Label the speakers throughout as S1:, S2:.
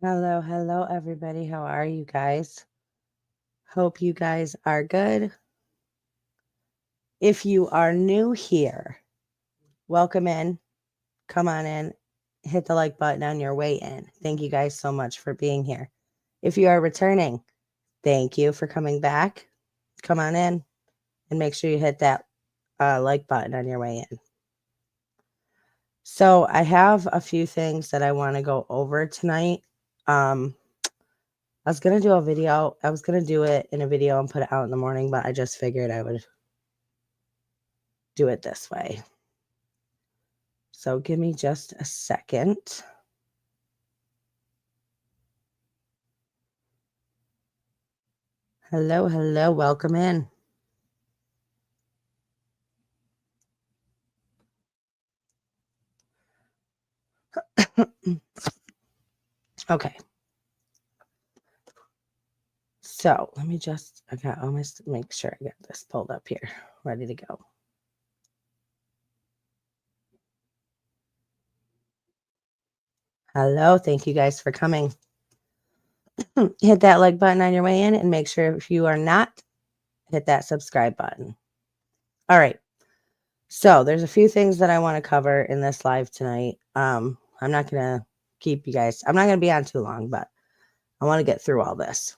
S1: Hello, everybody. How are you guys? Hope you guys are good. If you are new here, welcome in. Come on in. Hit the like button on your way in. Thank you guys so much for being here. If you are returning, thank you for coming back. Come on in and make sure you hit that like button on your way in. So, I have a few things that I want to go over tonight. I was going to do a video. I was going to do it in a video and put it out in the morning, but I just figured I would do it this way. So give me just a second. Hello, welcome in. Okay. So let me just, I got almost make sure I got this pulled up here, ready to go. Hello, thank you guys for coming. Hit that like button on your way in and make sure if you are not, hit that subscribe button. All right. So there's a few things that I want to cover in this live tonight. I'm not going to keep you guys, I'm not going to be on too long, but I want to get through all this.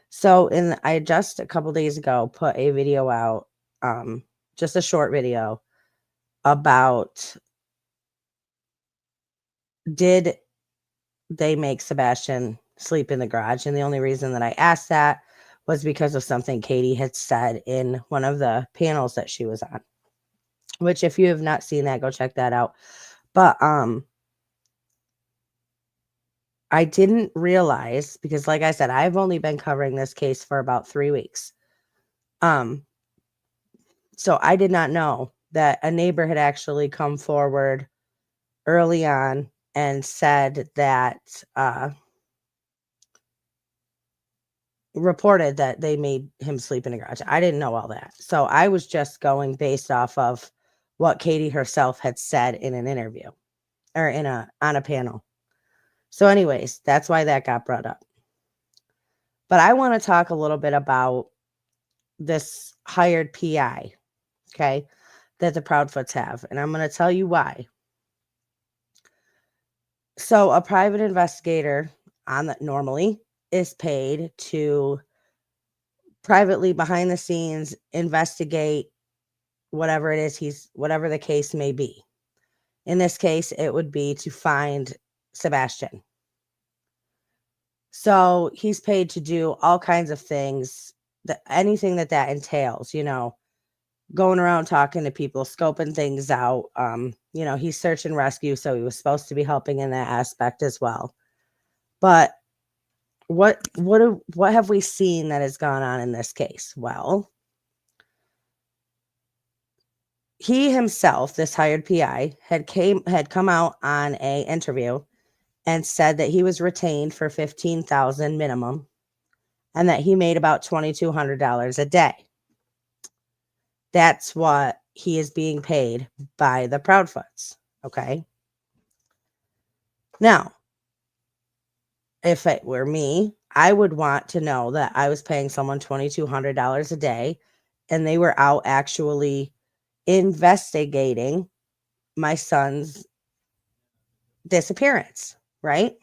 S1: So I just a couple days ago put a video out, just a short video about did they make Sebastian sleep in the garage? And the only reason that I asked that was because of something Katie had said in one of the panels that she was on, which if you have not seen that, go check that out. But I didn't realize, because like I said, I've only been covering this case for about 3 weeks. So I did not know that a neighbor had actually come forward early on and said that, reported that they made him sleep in a garage. I didn't know all that. So I was just going based off of what Katie herself had said in an interview or on a panel. So anyways, that's why that got brought up. But I want to talk a little bit about this hired PI, okay, that the Proudfoots have. And I'm going to tell you why. So a private investigator normally is paid to privately behind the scenes investigate whatever it is whatever the case may be. In this case, it would be to find Sebastian. So he's paid to do all kinds of things, anything that entails, going around talking to people, scoping things out. He's search and rescue, so he was supposed to be helping in that aspect as well. But what have we seen that has gone on in this case? Well, he himself, this hired PI, had come out on a interview and said that he was retained for $15,000 minimum and that he made about $2,200 a day. That's what he is being paid by the Proudfoots. Okay. Now, if it were me, I would want to know that I was paying someone $2,200 a day and they were out actually investigating my son's disappearance, right?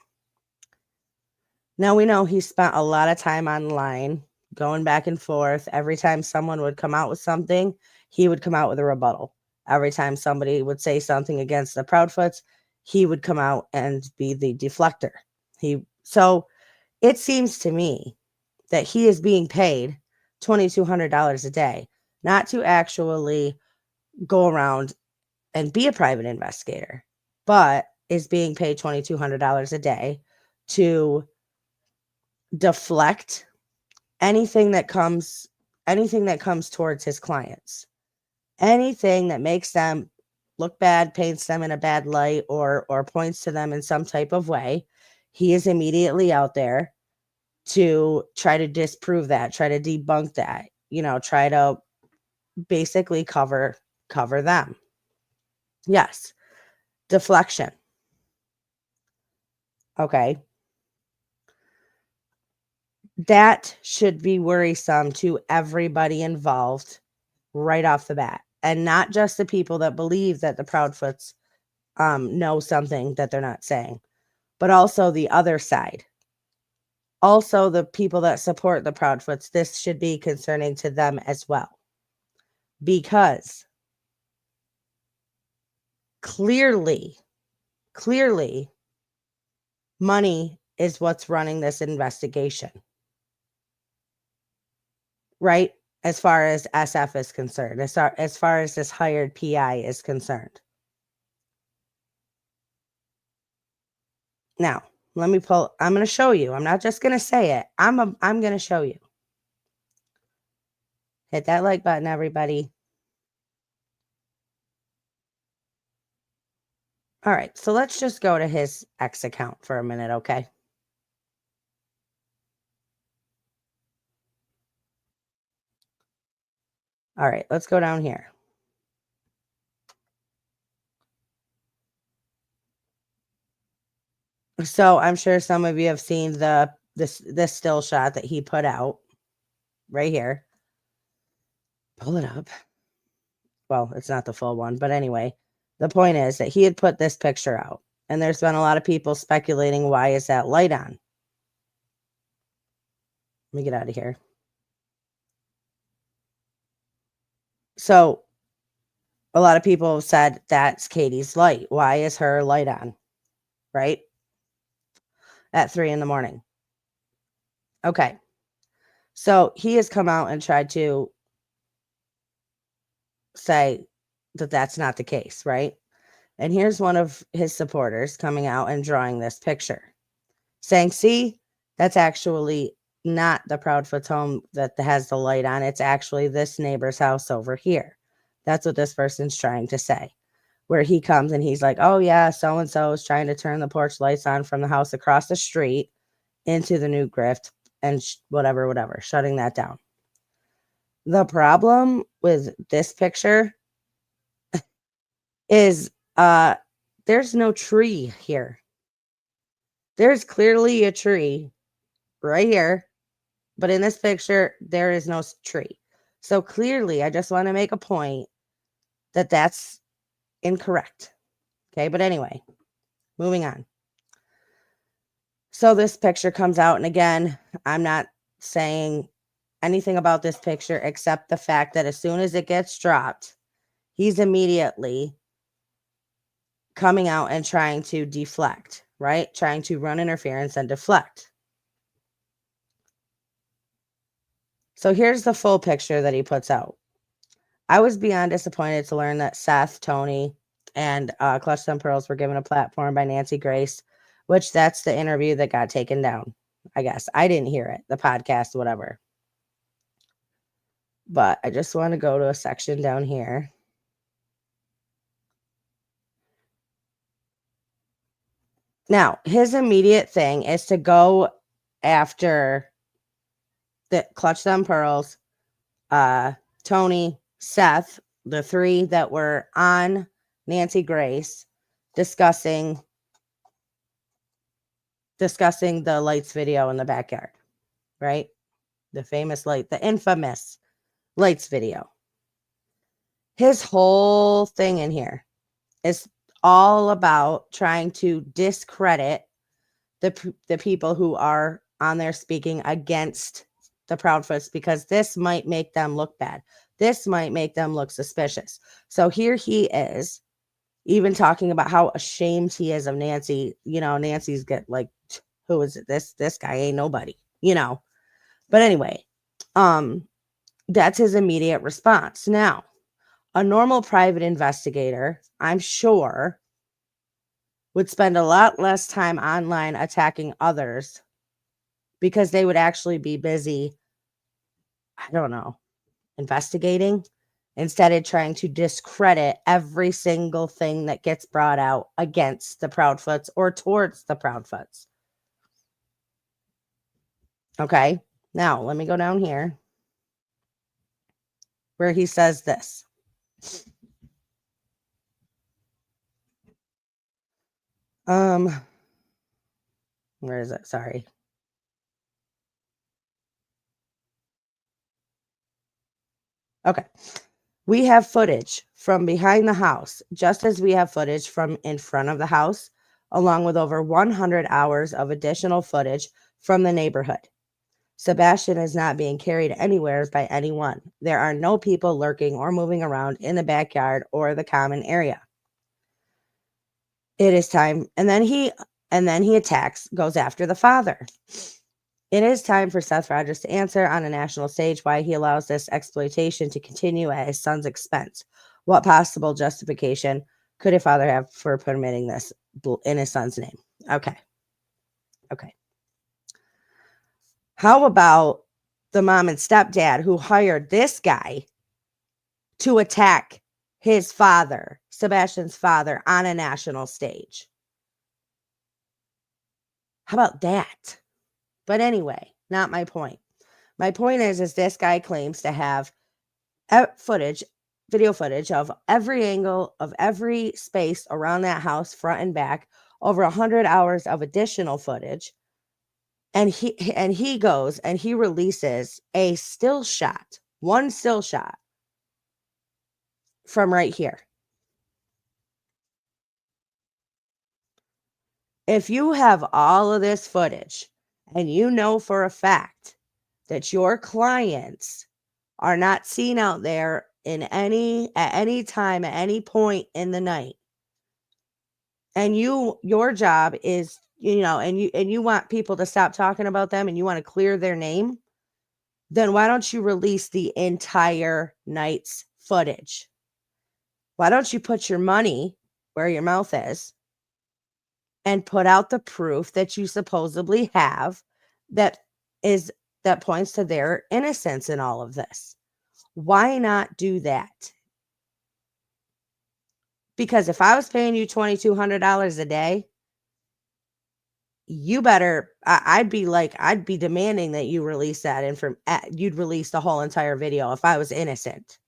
S1: Now we know he spent a lot of time online going back and forth. Every time someone would come out with something, he would come out with a rebuttal. Every time somebody would say something against the Proudfoots, he would come out and be the deflector. So it seems to me that he is being paid $2,200 a day, not to actually go around and be a private investigator, but is being paid $2,200 a day to deflect anything that comes towards his clients. Anything that makes them look bad, paints them in a bad light, or points to them in some type of way, he is immediately out there to try to disprove that, try to debunk that, try to basically cover them. Yes. Deflection. Okay. That should be worrisome to everybody involved right off the bat, and not just the people that believe that the Proudfoots know something that they're not saying, but also the other side. Also, the people that support the Proudfoots, this should be concerning to them as well. Because clearly, money is what's running this investigation, right? As far as SF is concerned, as far as this hired PI is concerned. Now, let me pull, I'm going to show you. I'm not just going to say it. I'm going to show you. Hit that like button, everybody. All right, so let's just go to his X account for a minute, okay? All right, let's go down here. So I'm sure some of you have seen this still shot that he put out right here. Pull it up. Well, it's not the full one, but anyway, the point is that he had put this picture out, and there's been a lot of people speculating, why is that light on? Let me get out of here. So a lot of people have said that's Katie's light. Why is her light on? Right? At 3 a.m. Okay. So he has come out and tried to say that that's not the case, right? And here's one of his supporters coming out and drawing this picture, saying, see, that's actually not the Proudfoot's home that has the light on. It's actually this neighbor's house over here. That's what this person's trying to say. Where he comes and he's like, oh yeah, so-and-so is trying to turn the porch lights on from the house across the street into the new grift and whatever, shutting that down. The problem with this picture is there's no tree here. There's clearly a tree right here, but in this picture, there is no tree. So clearly, I just want to make a point that that's incorrect. Okay, but anyway, moving on. So this picture comes out, and again, I'm not saying anything about this picture except the fact that as soon as it gets dropped, he's immediately coming out and trying to deflect, right? Trying to run interference and deflect. So here's the full picture that he puts out. I was beyond disappointed to learn that Seth, Tony, and Clutch Them Pearls were given a platform by Nancy Grace, which that's the interview that got taken down. I guess I didn't hear it, the podcast, whatever. But I just want to go to a section down here. Now, his immediate thing is to go after the Clutch Them Pearls, Tony, Seth, the three that were on Nancy Grace discussing the lights video in the backyard, right? The famous light, the infamous lights video. His whole thing in here is all about trying to discredit the people who are on there speaking against the Proudfoots, because this might make them look bad. This might make them look suspicious. So here he is, even talking about how ashamed he is of Nancy. You know, Nancy's get like, who is it? This guy ain't nobody, you know. But anyway, that's his immediate response. Now, a normal private investigator, I'm sure, would spend a lot less time online attacking others because they would actually be busy, I don't know, investigating, instead of trying to discredit every single thing that gets brought out against the Proudfoots or towards the Proudfoots. Okay, now let me go down here where he says this. Where is it? Sorry. Okay. We have footage from behind the house, just as we have footage from in front of the house, along with over 100 hours of additional footage from the neighborhood. Sebastian is not being carried anywhere by anyone. There are no people lurking or moving around in the backyard or the common area. It is time, and then he attacks, goes after the father. It is time for Seth Rogers to answer on a national stage why he allows this exploitation to continue at his son's expense. What possible justification could a father have for permitting this in his son's name? Okay. How about the mom and stepdad who hired this guy to attack his father, Sebastian's father, on a national stage? How about that? But anyway, not my point. My point is this guy claims to have video footage of every angle of every space around that house, front and back, over 100 hours of additional footage. And he goes and he releases a still shot, one still shot from right here. If you have all of this footage and you know for a fact that your clients are not seen out there at any time, at any point in the night, and your job is, and you want people to stop talking about them and you want to clear their name, then why don't you release the entire night's footage? Why don't you put your money where your mouth is and put out the proof that you supposedly have that points to their innocence in all of this? Why not do that? Because if I was paying you $2,200 a day, you better, I'd be demanding that you release that you'd release the whole entire video if I was innocent.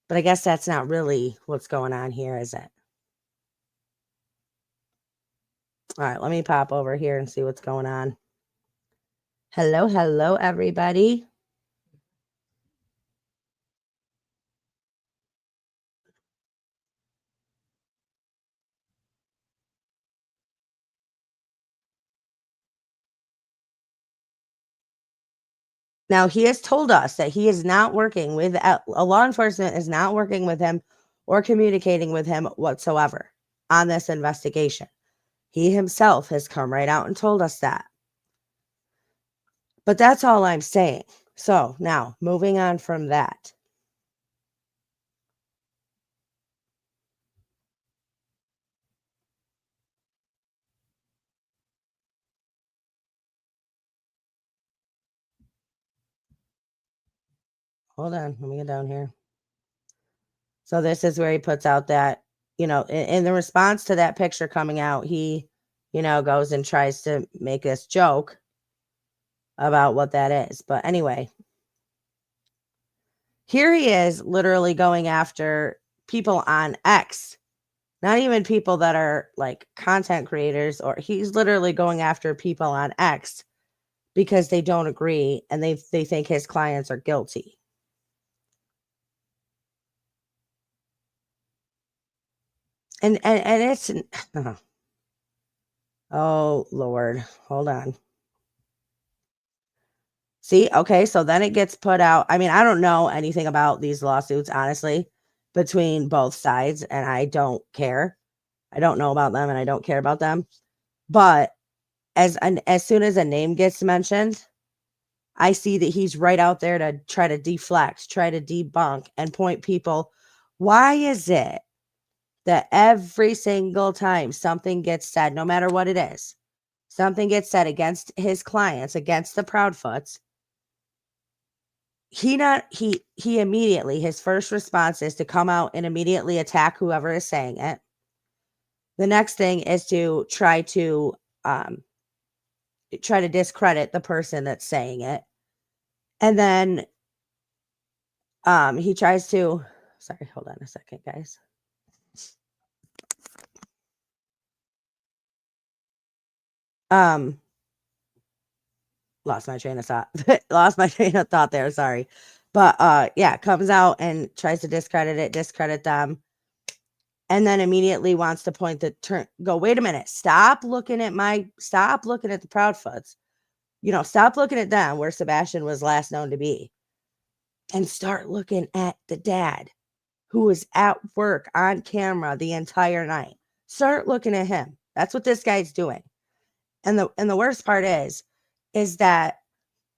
S1: But I guess that's not really what's going on here, is it? All right, let me pop over here and see what's going on. Hello, everybody. Now, he has told us that he is not working with law enforcement is not working with him or communicating with him whatsoever on this investigation. He himself has come right out and told us that. But that's all I'm saying. So now, moving on from that. Hold on, let me get down here. So this is where he puts out that, in the response to that picture coming out, he, goes and tries to make this joke about what that is. But anyway, here he is literally going after people on X, not even people that are like content creators, or he's literally going after people on X because they don't agree and they think his clients are guilty. And it's oh Lord, hold on. See, okay, so then it gets put out. I mean, I don't know anything about these lawsuits, honestly, between both sides, and I don't care. I don't know about them and I don't care about them. But as soon as a name gets mentioned, I see that he's right out there to try to deflect, try to debunk, and point people. Why is it that every single time something gets said, no matter what it is, something gets said against his clients, against the Proudfoots, he immediately, his first response is to come out and immediately attack whoever is saying it. The next thing is to try to discredit the person that's saying it. And then he tries to, sorry, hold on a second, guys. Lost my train of thought. Lost my train of thought there. Sorry. But yeah, comes out and tries to discredit them, and then immediately wants to point go, wait a minute, stop looking at the Proudfoots. Stop looking at them where Sebastian was last known to be, and start looking at the dad who was at work on camera the entire night. Start looking at him. That's what this guy's doing. And the worst part is that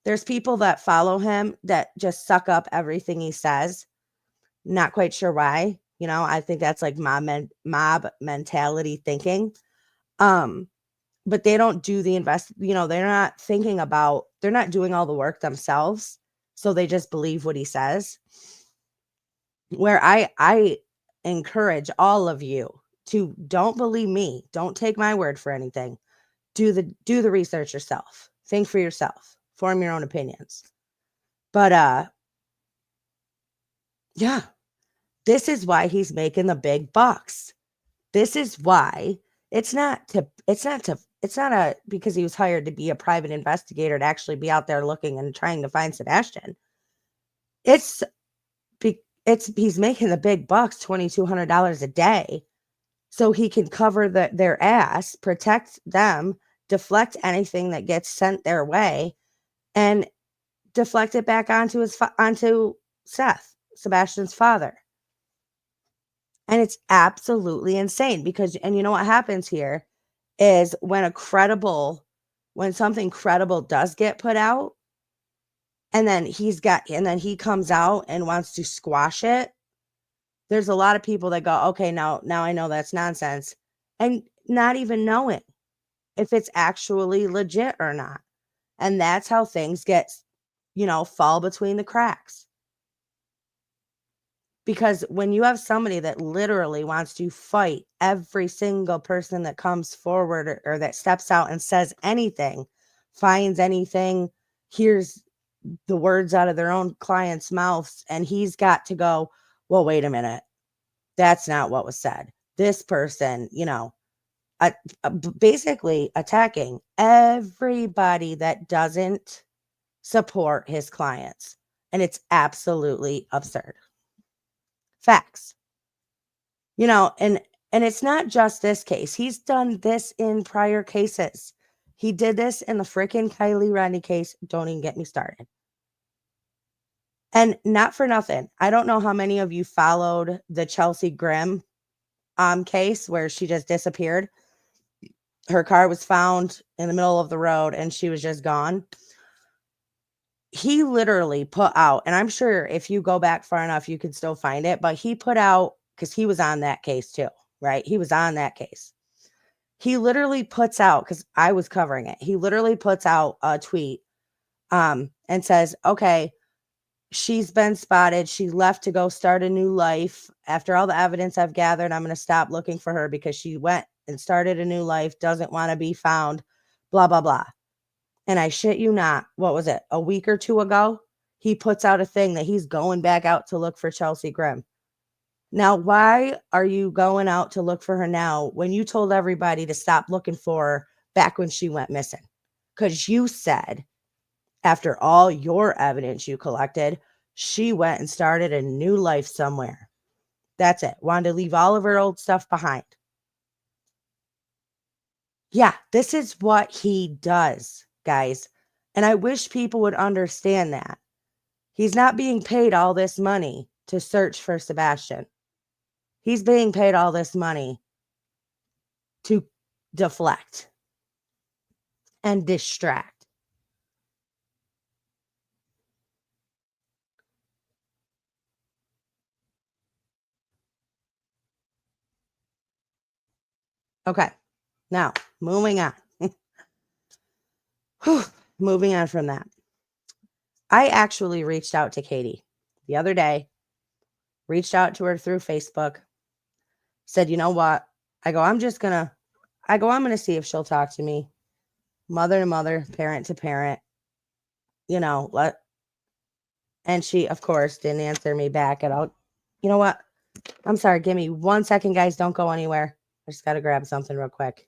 S1: there's people that follow him that just suck up everything he says. Not quite sure why. I think that's like mob mentality thinking. But they don't do the they're not they're not doing all the work themselves. So they just believe what he says. Where I encourage all of you to don't believe me. Don't take my word for anything. Do the research yourself. Think for yourself. Form your own opinions. But yeah, this is why he's making the big bucks. This is why it's not because he was hired to be a private investigator to actually be out there looking and trying to find Sebastian. He's making the big bucks, $2,200 a day, so he can cover their ass, protect them, deflect anything that gets sent their way, and deflect it back onto Seth, Sebastian's father. And it's absolutely insane because, and you know what happens here is when something credible does get put out, and then he comes out and wants to squash it. There's a lot of people that go, okay, now I know that's nonsense, and not even knowing if it's actually legit or not. And that's how things get, fall between the cracks. Because when you have somebody that literally wants to fight every single person that comes forward or that steps out and says anything, finds anything, hears the words out of their own clients' mouths, and he's got to go, well, wait a minute. That's not what was said. This person, basically attacking everybody that doesn't support his clients. And it's absolutely absurd. Facts. And it's not just this case. He's done this in prior cases. He did this in the freaking Kylie Rodney case. Don't even get me started. And not for nothing, I don't know how many of you followed the Chelsea Grimm case where she just disappeared. Her car was found in the middle of the road and she was just gone. He literally put out, and I'm sure if you go back far enough, you could still find it, but he put out, because he was on that case too, right? He was on that case. He literally puts out, because I was covering it, he literally puts out a tweet and says, okay, she's been spotted. She left to go start a new life. After all the evidence I've gathered, I'm going to stop looking for her because she went and started a new life, doesn't want to be found, blah, blah, blah. And I shit you not, what was it, a week or two ago? He puts out a thing that he's going back out to look for Chelsea Grimm. Now, why are you going out to look for her now when you told everybody to stop looking for her back when she went missing? Because you said, after all your evidence you collected, she went and started a new life somewhere. That's it. Wanted to leave all of her old stuff behind. Yeah, this is what he does, guys. And I wish people would understand that. He's not being paid all this money to search for Sebastian. He's being paid all this money to deflect and distract. Okay, now moving on. Moving on from that. I actually reached out to Katie the other day, reached out to her through Facebook, said, you know what? I'm going to see if she'll talk to me, mother to mother, parent to parent, and she, of course, didn't answer me back at all. You know what? I'm sorry. Give me 1 second, guys. Don't go anywhere. I just got to grab something real quick.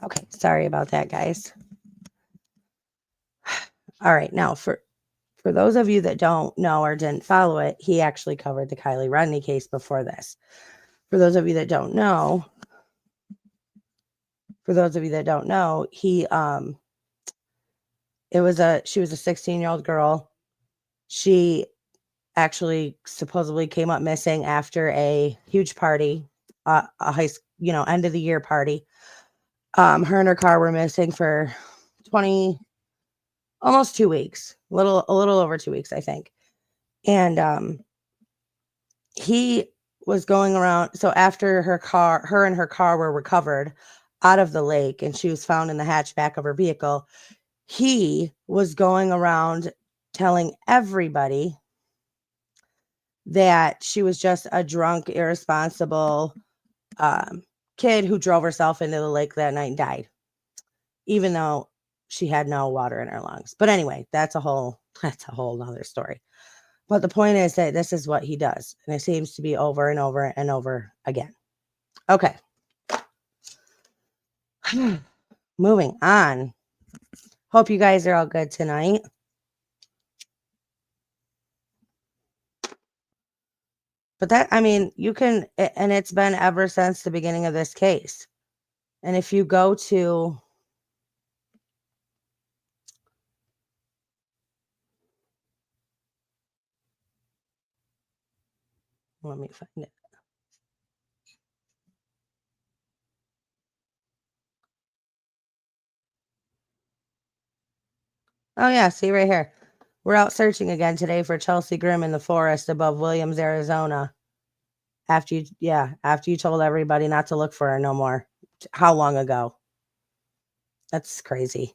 S1: Okay, sorry about that, guys. All right, now for those of you that don't know or didn't follow it, he actually covered the Kylie Rodney case before this. For those of you that don't know, he she was a 16-year-old girl. She actually supposedly came up missing after a huge party, a end of the year party. Her and her car were missing for almost 2 weeks, a little over 2 weeks, I think. And he was going around. So after her and her car were recovered out of the lake and she was found in the hatchback of her vehicle, he was going around telling everybody that she was just a drunk, irresponsible kid who drove herself into the lake that night and died, even though she had no water in her lungs. But anyway, that's a whole nother story. But the point is that this is what he does, and it seems to be over and over and over again. Okay. Moving on. Hope you guys are all good tonight. But that, I mean, you can, and it's been ever since the beginning of this case. And if you go to, let me find it. Oh, yeah, see right here. We're out searching again today for Chelsea Grimm in the forest above Williams, Arizona. After you told everybody not to look for her no more. How long ago? That's crazy.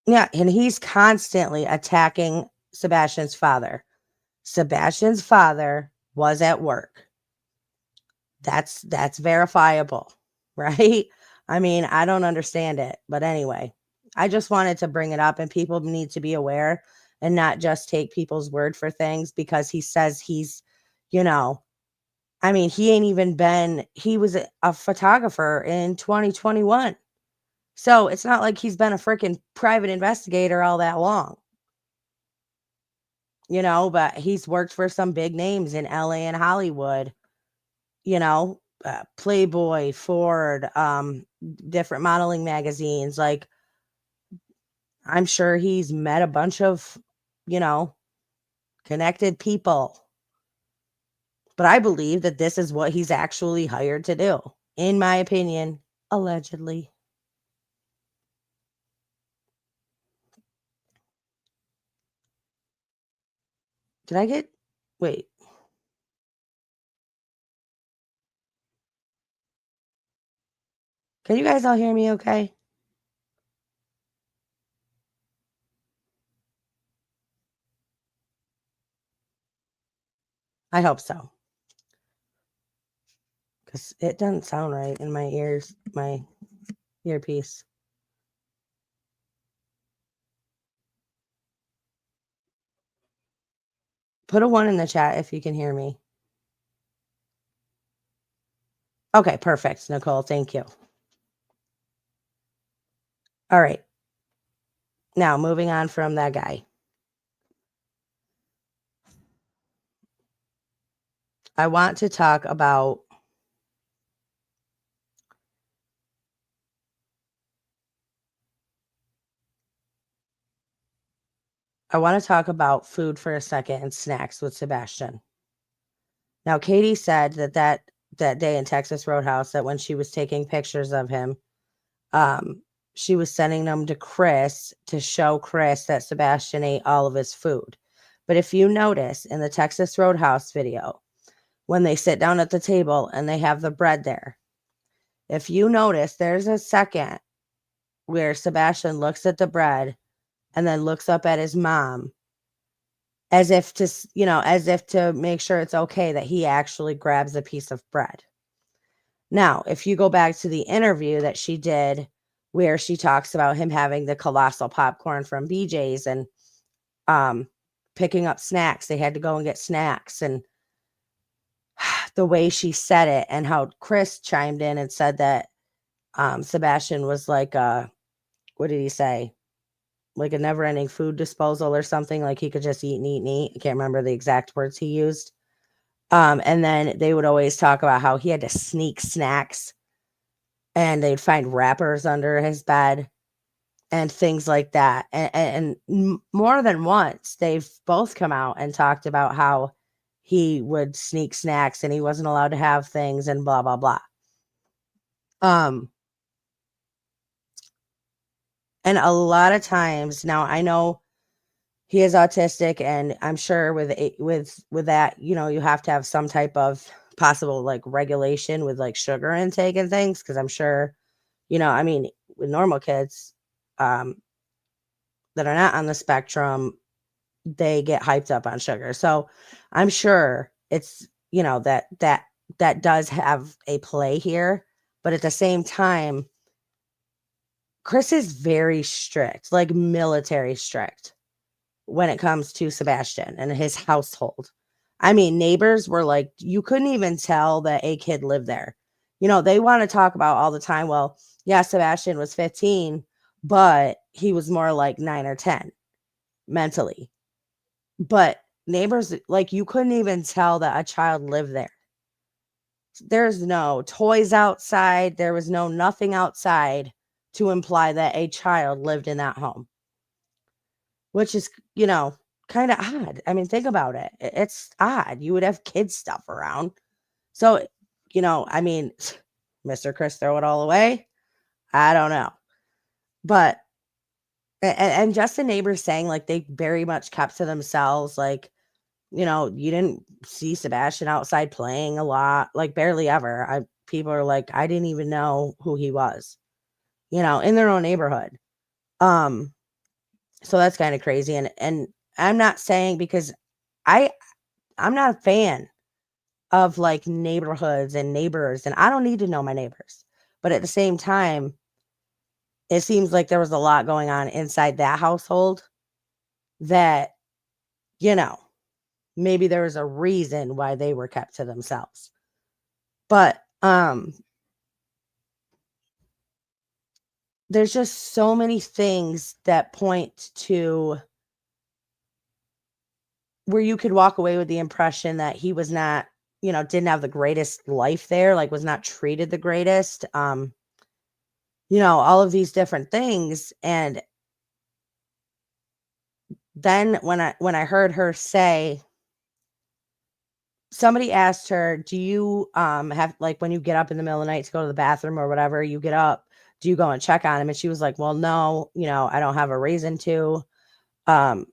S1: Yeah, and he's constantly attacking Sebastian's father. Sebastian's father was at work. That's verifiable, right? I mean, I don't understand it, but anyway, I just wanted to bring it up, and people need to be aware and not just take people's word for things because he says he's, I mean, he was a photographer in 2021. So it's not like he's been a freaking private investigator all that long. But he's worked for some big names in LA and Hollywood, Playboy, Ford, different modeling magazines. Like, I'm sure he's met a bunch of, connected people. But I believe that this is what he's actually hired to do, in my opinion, allegedly. Wait. Can you guys all hear me okay? I hope so. Because it doesn't sound right in my ears, my earpiece. Put a 1 in the chat if you can hear me. Okay, perfect, Nicole. Thank you. All right. Now, moving on from that guy. I want to talk about food for a second and snacks with Sebastian. Now, Katie said that day in Texas Roadhouse that when she was taking pictures of him, she was sending them to Chris to show Chris that Sebastian ate all of his food. But if you notice in the Texas Roadhouse video, when they sit down at the table and they have the bread there, if you notice, there's a second where Sebastian looks at the bread and then looks up at his mom as if to make sure it's okay that he actually grabs a piece of bread. Now, if you go back to the interview that she did where she talks about him having the colossal popcorn from BJ's and picking up snacks. They had to go and get snacks. And the way she said it, and how Chris chimed in and said that Sebastian was like, what did he say? Like a never ending food disposal or something. Like he could just eat and eat and eat. I can't remember the exact words he used. And then they would always talk about how he had to sneak snacks, and they'd find wrappers under his bed and things like that. And more than once, they've both come out and talked about how he would sneak snacks and he wasn't allowed to have things and blah, blah, blah. And a lot of times now, I know he is autistic, and I'm sure with that, you know, you have to have some type of possible like regulation with like sugar intake and things, because I'm sure, you know, I mean, with normal kids that are not on the spectrum, they get hyped up on sugar. So I'm sure it's, you know, that does have a play here. But at the same time, Chris is very strict, like military strict, when it comes to Sebastian and his household. I mean, neighbors were like, you couldn't even tell that a kid lived there. You know, they want to talk about all the time, well, yeah, Sebastian was 15, but he was more like 9 or 10 mentally. But neighbors, like, you couldn't even tell that a child lived there. There's no toys outside. There was no nothing outside to imply that a child lived in that home, which is, you know, kind of odd. I mean, think about it. It's odd. You would have kids stuff around. So, you know, I mean, Mr. Chris, throw it all away. I don't know. But, and just the neighbors saying like they very much kept to themselves. Like, you know, you didn't see Sebastian outside playing a lot, like barely ever. People are like, I didn't even know who he was, you know, in their own neighborhood. So that's kind of crazy. And I'm not saying, because I'm not a fan of like neighborhoods and neighbors, and I don't need to know my neighbors. But at the same time, it seems like there was a lot going on inside that household that, you know, maybe there was a reason why they were kept to themselves. But there's just so many things that point to where you could walk away with the impression that he was not, you know, didn't have the greatest life there, like was not treated the greatest. You know, all of these different things. And then when I heard her say, somebody asked her, do you have, like, when you get up in the middle of the night to go to the bathroom or whatever, you get up, do you go and check on him? And she was like, well, no, you know, I don't have a reason to. And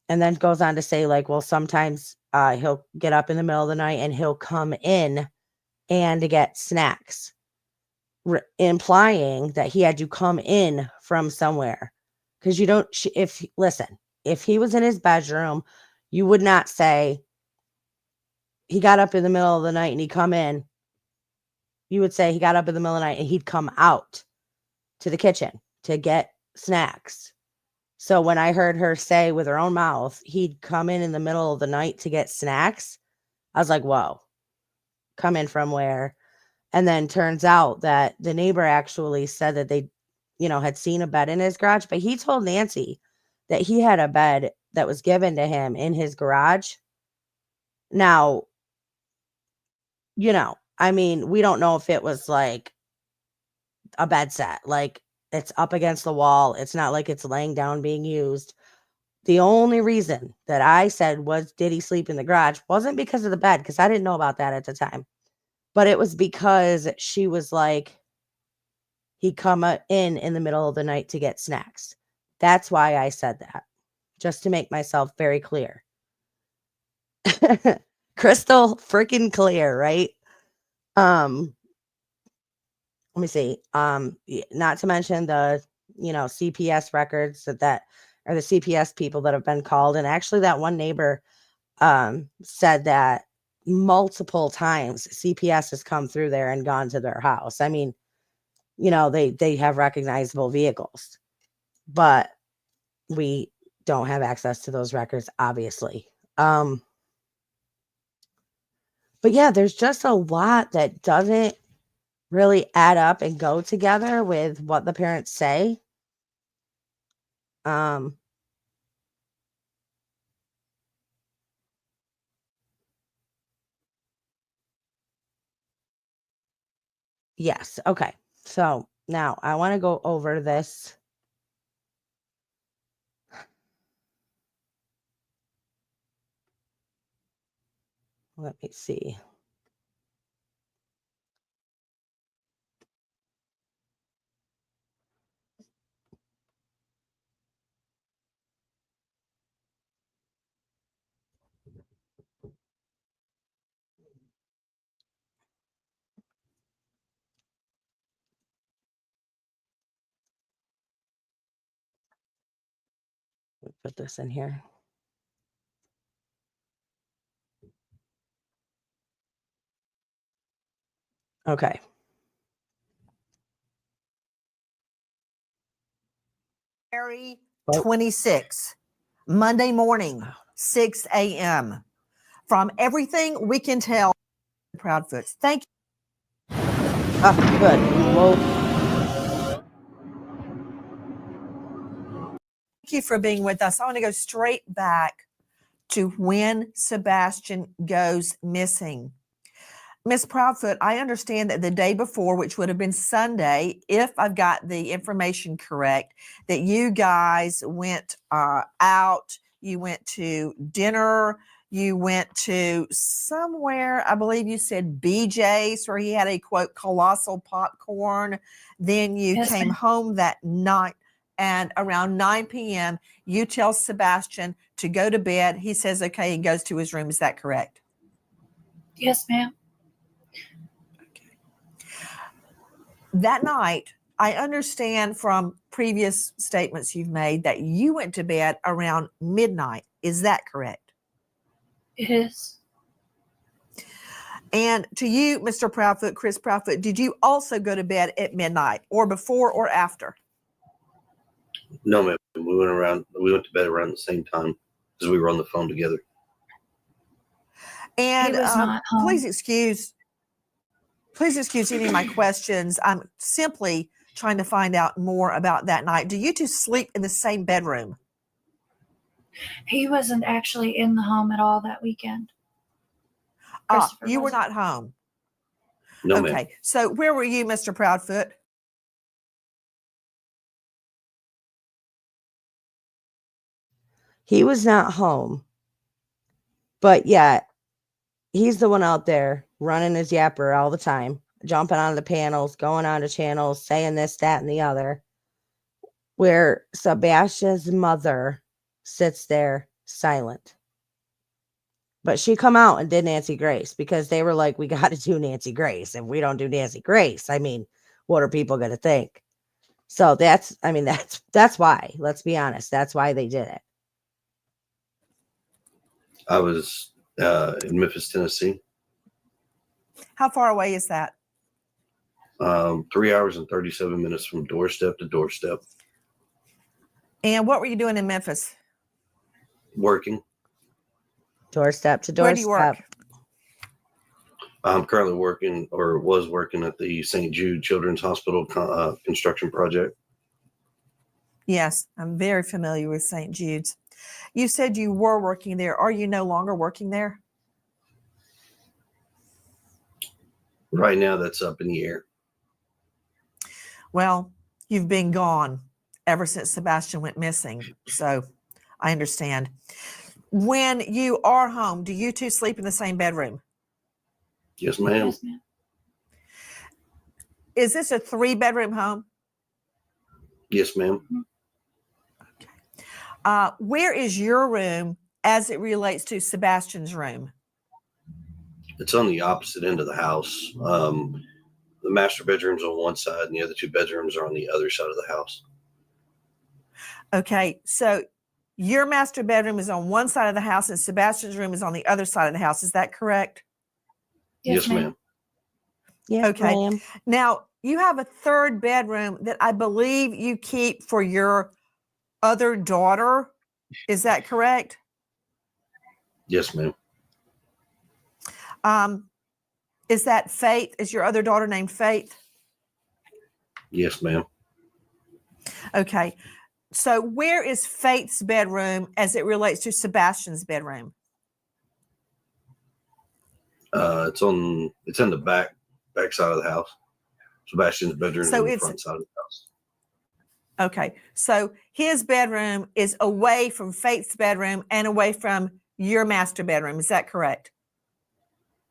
S1: then goes on to say, like, well, sometimes he'll get up in the middle of the night and he'll come in and to get snacks, implying that he had to come in from somewhere. Because you don't, listen, if he was in his bedroom, you would not say he got up in the middle of the night and he come in. You would say he got up in the middle of the night and he'd come out to the kitchen to get snacks. So when I heard her say with her own mouth, he'd come in the middle of the night to get snacks, I was like, whoa, come in from where? And then turns out that the neighbor actually said that they, you know, had seen a bed in his garage, but he told Nancy that he had a bed that was given to him in his garage. Now, you know, I mean, we don't know if it was like a bed set, like it's up against the wall. It's not like it's laying down being used. The only reason that I said was, did he sleep in the garage, wasn't because of the bed, because I didn't know about that at the time. But it was because she was like, he'd come in the middle of the night to get snacks. That's why I said that, just to make myself very clear. Crystal freaking clear, right? Let me see. Not to mention the, you know, CPS records that are the CPS people that have been called. And actually that one neighbor said that multiple times CPS has come through there and gone to their house. I mean, you know, they have recognizable vehicles, but we don't have access to those records, obviously. But yeah, there's just a lot that doesn't really add up and go together with what the parents say. Yes. Okay. So now I want to go over this. Let me see. Put this in here. Okay.
S2: February 26, Monday morning, 6 a.m. From everything we can tell, Proudfoots. Thank you.
S1: Oh, good. Well,
S2: Thank you for being with us. I want to go straight back to when Sebastian goes missing. Miss Proudfoot, I understand that the day before, which would have been Sunday, if I've got the information correct, that you guys went out, you went to dinner, you went to somewhere, I believe you said BJ's, where he had a, quote, colossal popcorn. Then you came home that night, and around 9 p.m., you tell Sebastian to go to bed. He says, okay, he goes to his room. Is that correct?
S3: Yes, ma'am.
S2: That night, I understand from previous statements you've made that you went to bed around midnight. Is that correct?
S3: It is.
S2: And to you, Mr. Proudfoot, Chris Proudfoot, did you also go to bed at midnight or before or after?
S4: No, ma'am. We went to bed around the same time because we were on the phone together.
S2: And
S3: He was not home.
S2: please excuse any of my questions. I'm simply trying to find out more about that night. Do you two sleep in the same bedroom?
S3: He wasn't actually in the home at all that weekend.
S2: You were not home.
S4: No,
S2: okay.
S4: ma'am.
S2: So where were you, Mr. Proudfoot?
S1: he was not home. But yeah, he's the one out there running his yapper all the time, jumping on the panels, going on to channels, saying this, that, and the other. Where Sebastian's mother sits there silent. But she come out and did Nancy Grace because they were like, we got to do Nancy Grace. If we don't do Nancy Grace, I mean, what are people going to think? So that's why, let's be honest. That's why they did it.
S4: I was in Memphis, Tennessee.
S2: How far away is that?
S4: 3 hours and 37 minutes from doorstep to doorstep.
S2: And what were you doing in Memphis?
S4: Working.
S1: Doorstep to doorstep.
S2: Where do you work?
S4: I'm currently working, or was working, at the St. Jude Children's Hospital construction project.
S2: Yes, I'm very familiar with St. Jude's. You said you were working there. Are you no longer working there?
S4: Right now, that's up in the air.
S2: Well, you've been gone ever since Sebastian went missing, so I understand. When you are home, do you two sleep in the same bedroom?
S4: Yes, ma'am.
S3: Yes, ma'am.
S2: Is this a 3-bedroom home?
S4: Yes, ma'am.
S2: Okay. Where is your room as it relates to Sebastian's room?
S4: It's on the opposite end of the house. The master bedroom's on one side, and the other 2 bedrooms are on the other side of the house.
S2: Okay, so your master bedroom is on one side of the house, and Sebastian's room is on the other side of the house. Is that correct?
S4: Yes, ma'am.
S1: Yes,
S2: okay.
S1: ma'am.
S2: Now, you have a 3rd bedroom that I believe you keep for your other daughter. Is that correct?
S4: Yes, ma'am.
S2: Is that Faith? Is your other daughter named Faith?
S4: Yes, ma'am.
S2: Okay. So where is Faith's bedroom as it relates to Sebastian's bedroom?
S4: It's in the back side of the house. Sebastian's bedroom
S2: So
S4: in the
S2: it's-
S4: front side of the house.
S2: Okay. So his bedroom is away from Faith's bedroom and away from your master bedroom. Is that correct?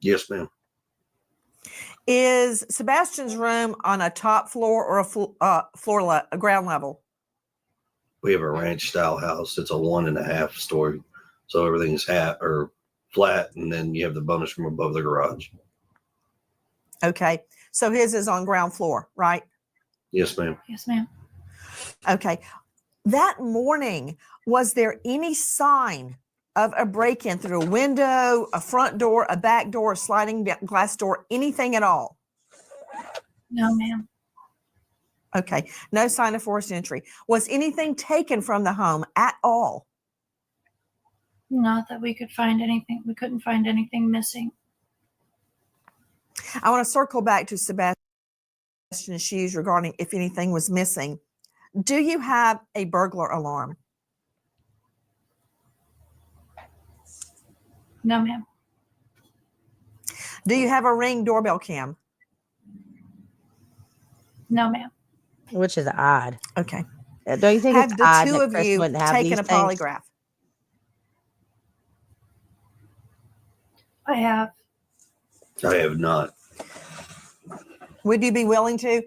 S4: Yes, ma'am.
S2: Is Sebastian's room on a top floor or a ground level?
S4: We have a ranch style house. It's a 1.5 story. So everything's flat, and then you have the bonus room above the garage.
S2: Okay. So his is on ground floor, right?
S4: Yes, ma'am.
S3: Yes, ma'am.
S2: Okay. That morning, was there any sign of a break-in through a window, a front door, a back door, a sliding glass door, anything at all?
S3: No, ma'am.
S2: Okay. No sign of forced entry. Was anything taken from the home at all?
S3: Not that we could find anything. We couldn't find anything missing.
S2: I want to circle back to Sebastian's shoes regarding if anything was missing. Do you have a burglar alarm?
S3: No, ma'am.
S2: Do you have a Ring doorbell cam?
S3: No, ma'am.
S1: Which is odd.
S2: Okay.
S1: Don't you think
S2: Have
S1: it's
S2: the
S1: odd
S2: two
S1: that
S2: of
S1: Chris
S2: you
S1: wouldn't have
S2: taken
S1: these
S2: a
S1: things?
S2: polygraph?
S3: I have.
S4: I have not.
S2: Would you be willing to?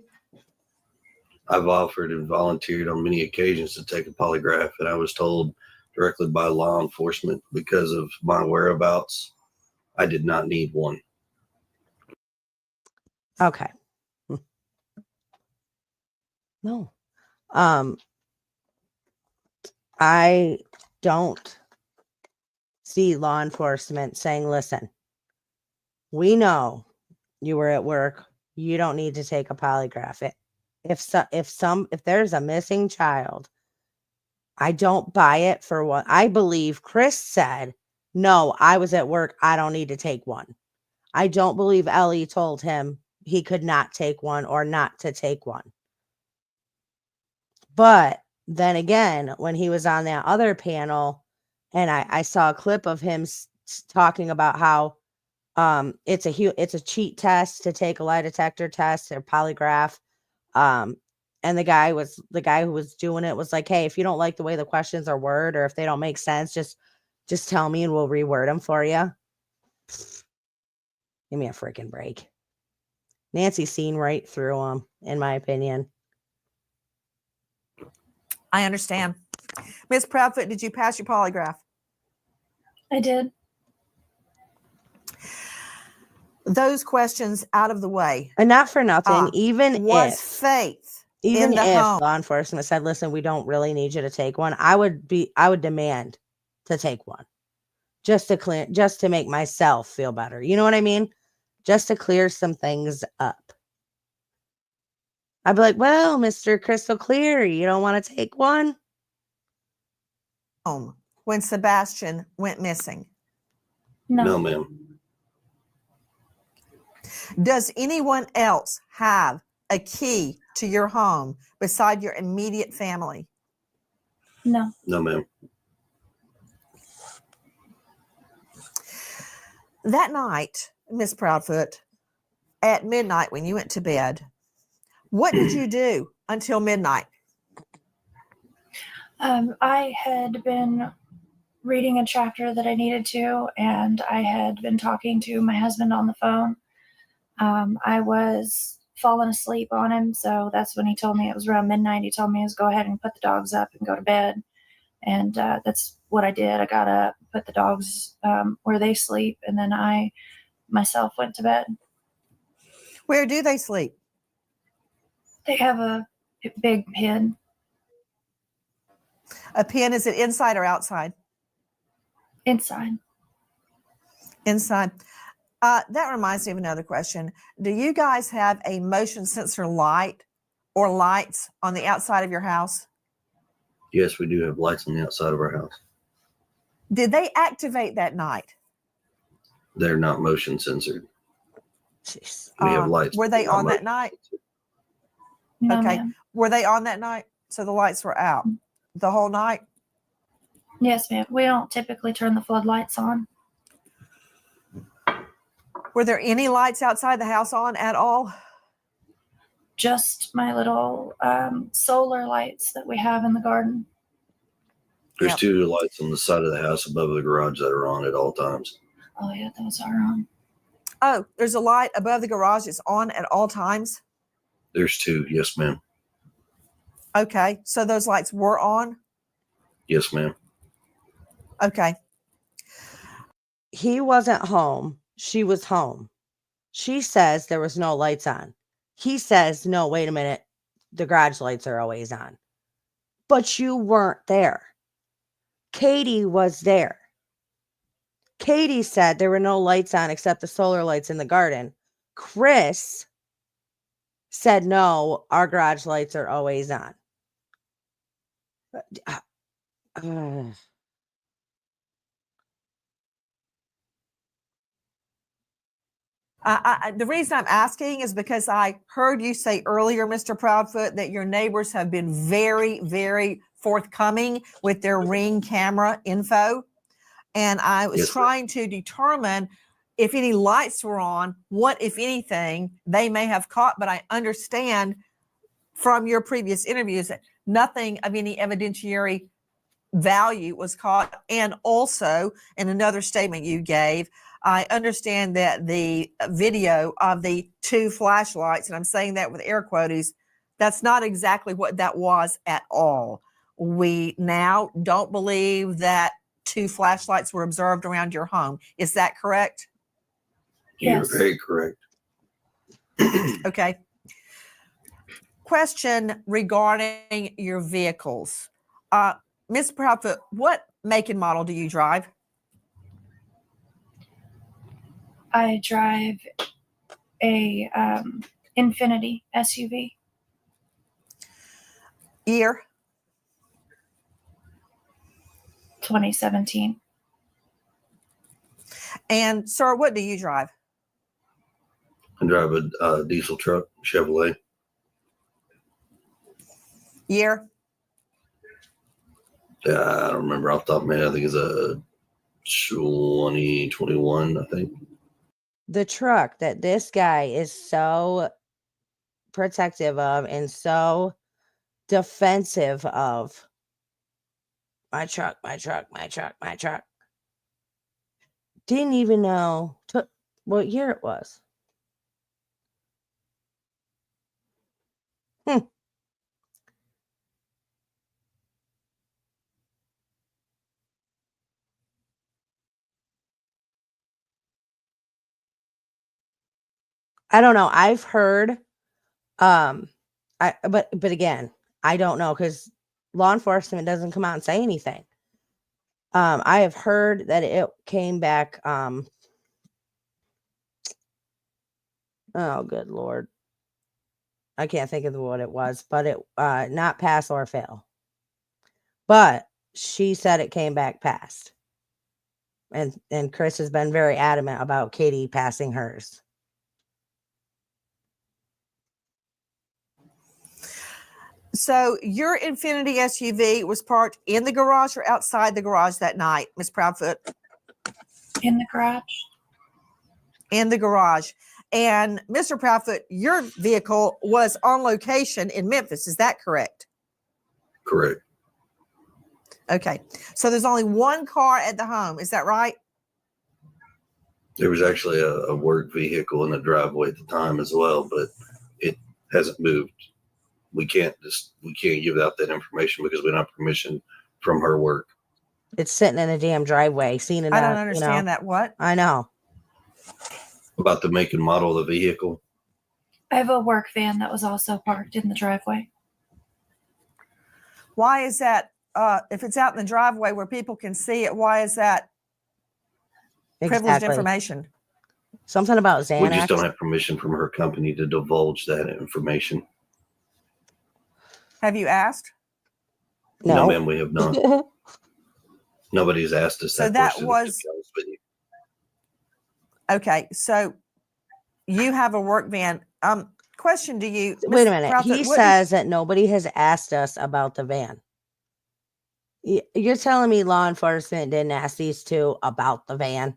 S4: I've offered and volunteered on many occasions to take a polygraph, and I was told directly by law enforcement because of my whereabouts, I did not need one.
S1: Okay. No. I don't see law enforcement saying, listen, we know you were at work. You don't need to take a polygraph. If there's a missing child, I don't buy it for what I believe Chris said. No, I was at work. I don't need to take one. I don't believe Ellie told him he could not take one or not to take one. But then again, when he was on that other panel, and I saw a clip of him talking about how it's a cheat test to take a lie detector test or polygraph. And the guy who was doing it was like, hey, if you don't like the way the questions are worded or if they don't make sense, just tell me and we'll reword them for you. Give me a freaking break. Nancy's seen right through them, in my opinion.
S2: I understand. Miss Proudfoot, did you pass your polygraph?
S3: I did.
S2: Those questions out of the way.
S1: And not for nothing, even
S2: Was
S1: if
S2: Faith
S1: even
S2: in the
S1: if
S2: home?
S1: law enforcement said, listen, we don't really need you to take one, I would demand to take one. Just to make myself feel better. You know what I mean? Just to clear some things up. I'd be like, well, Mr. Crystal Clear, you don't want to take one?
S2: Home when Sebastian went missing.
S3: No.
S4: No, ma'am.
S2: Does anyone else have a key to your home beside your immediate family?
S3: No.
S4: No, ma'am.
S2: That night, Miss Proudfoot, at midnight when you went to bed, what did you do until midnight?
S3: I had been reading a chapter that I needed to, and I had been talking to my husband on the phone. I was falling asleep on him, so that's when he told me it was around midnight. He told me to go ahead and put the dogs up and go to bed, and that's what I did. I got up, put the dogs where they sleep, and then I myself went to bed.
S2: Where do they sleep?
S3: They have a big pen.
S2: A pen, is it inside or outside?
S3: Inside.
S2: Inside. That reminds me of another question. Do you guys have a motion sensor light or lights on the outside of your house?
S4: Yes, we do have lights on the outside of our house.
S2: Did they activate that night?
S4: They're not motion censored.
S1: Jeez.
S4: We have lights.
S2: Were
S4: but
S2: they
S4: they're not
S2: on that
S4: motion
S2: night?
S4: censored.
S3: No,
S2: Okay.
S3: ma'am.
S2: Were they on that night? So the lights were out the whole night?
S3: Yes, ma'am. We don't typically turn the floodlights on.
S2: Were there any lights outside the house on at all?
S3: Just my little solar lights that we have in the garden.
S4: There's
S2: Yep.
S4: 2 lights on the side of the house above the garage that are on at all times.
S3: Oh, yeah, those are on.
S2: Oh, there's a light above the garage that's on at all times?
S4: There's 2. Yes, ma'am.
S2: Okay. So those lights were on?
S4: Yes, ma'am.
S2: Okay.
S1: He wasn't home. She was home. She says there was no lights on. He says, no, wait a minute. The garage lights are always on. But you weren't there. Katie was there. Katie said there were no lights on except the solar lights in the garden. Chris said, no, our garage lights are always on.
S2: The reason I'm asking is because I heard you say earlier, Mr. Proudfoot, that your neighbors have been very, very forthcoming with their Ring camera info. And I was
S4: Yes, ma'am.
S2: trying to determine if any lights were on, what, if anything, they may have caught. But I understand from your previous interviews that nothing of any evidentiary value was caught. And also, in another statement you gave, I understand that the video of the 2 flashlights, and I'm saying that with air quotes, that's not exactly what that was at all. We now don't believe that 2 flashlights were observed around your home. Is that correct?
S3: Yes.
S4: You're very correct.
S2: Okay. Question regarding your vehicles. Ms. Proudfoot, what make and model do you drive?
S3: I drive a Infinity SUV.
S2: Year?
S3: 2017.
S2: And sir, what do you drive?
S4: I drive a diesel truck, Chevrolet.
S2: Year?
S4: I don't remember off the top of my head. I think it's a 2021, I think.
S1: The truck that this guy is so protective of and so defensive of. My truck, my truck, my truck, my truck. Didn't even know what year it was. I don't know. I've heard, but again, I don't know because law enforcement doesn't come out and say anything. I have heard that it came back. Oh, good Lord. I can't think of what it was, but it not pass or fail. But she said it came back passed. And Chris has been very adamant about Katie passing hers.
S2: So your Infinity SUV was parked in the garage or outside the garage that night, Ms. Proudfoot?
S3: In the garage.
S2: In the garage. And Mr. Proudfoot, your vehicle was on location in Memphis. Is that correct?
S4: Correct.
S2: Okay. So there's only one car at the home. Is that right?
S4: There was actually a work vehicle in the driveway at the time as well, but it hasn't moved. We can't give out that information because we don't have permission from her work.
S1: It's sitting in a damn driveway. Seen it.
S2: I don't understand that. What?
S1: I know.
S4: About the make and model of the vehicle.
S3: I have a work van that was also parked in the driveway.
S2: Why is that? If it's out in the driveway where people can see it, why is that privileged
S1: Exactly.
S2: information?
S1: Something about Xanax.
S4: We just don't have permission from her company to divulge that information.
S2: Have you asked?
S4: No,
S1: No.
S4: ma'am, we have not. Nobody's asked us
S2: So
S4: that
S2: that
S4: question.
S2: was-
S4: to be honest with you.
S2: Okay, so you have a work van. Question to you.
S1: Wait a
S2: Ms.
S1: minute.
S2: Proudfoot,
S1: He
S2: what-
S1: says that nobody has asked us about the van. You're telling me law enforcement didn't ask these two about the van?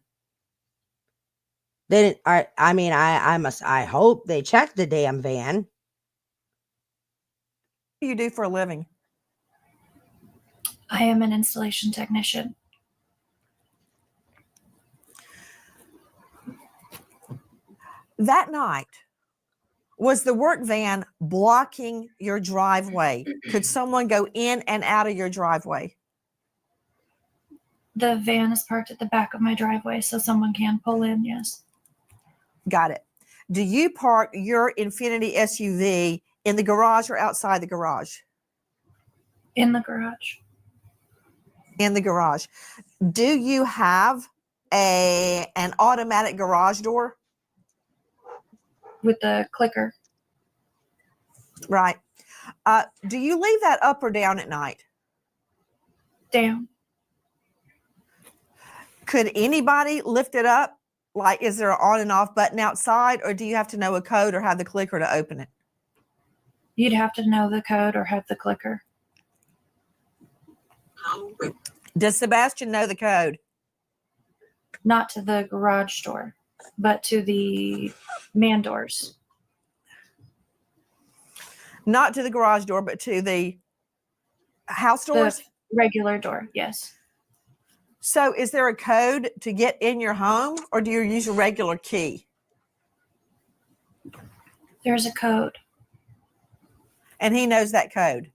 S1: They didn't. I hope they checked the damn van.
S2: what do you do for a living?
S3: I am an installation technician.
S2: That night, was the work van blocking your driveway? Could someone go in and out of your driveway?
S3: The van is parked at the back of my driveway, so someone can pull in, yes.
S2: Got it. Do you park your Infinity SUV in the garage or outside the garage?
S3: In the garage.
S2: In the garage. Do you have an automatic garage door?
S3: With the clicker.
S2: Right. Do you leave that up or down at night?
S3: Down.
S2: Could anybody lift it up? Like, is there an on and off button outside, or do you have to know a code or have the clicker to open it?
S3: You'd have to know the code or have the clicker.
S2: Does Sebastian know the code?
S3: Not to the garage door, but to the man doors.
S2: Not to the garage door, but to the house doors?
S3: The regular door, yes.
S2: So is there a code to get in your home, or do you use a regular key?
S3: There's a code.
S2: And he knows that code.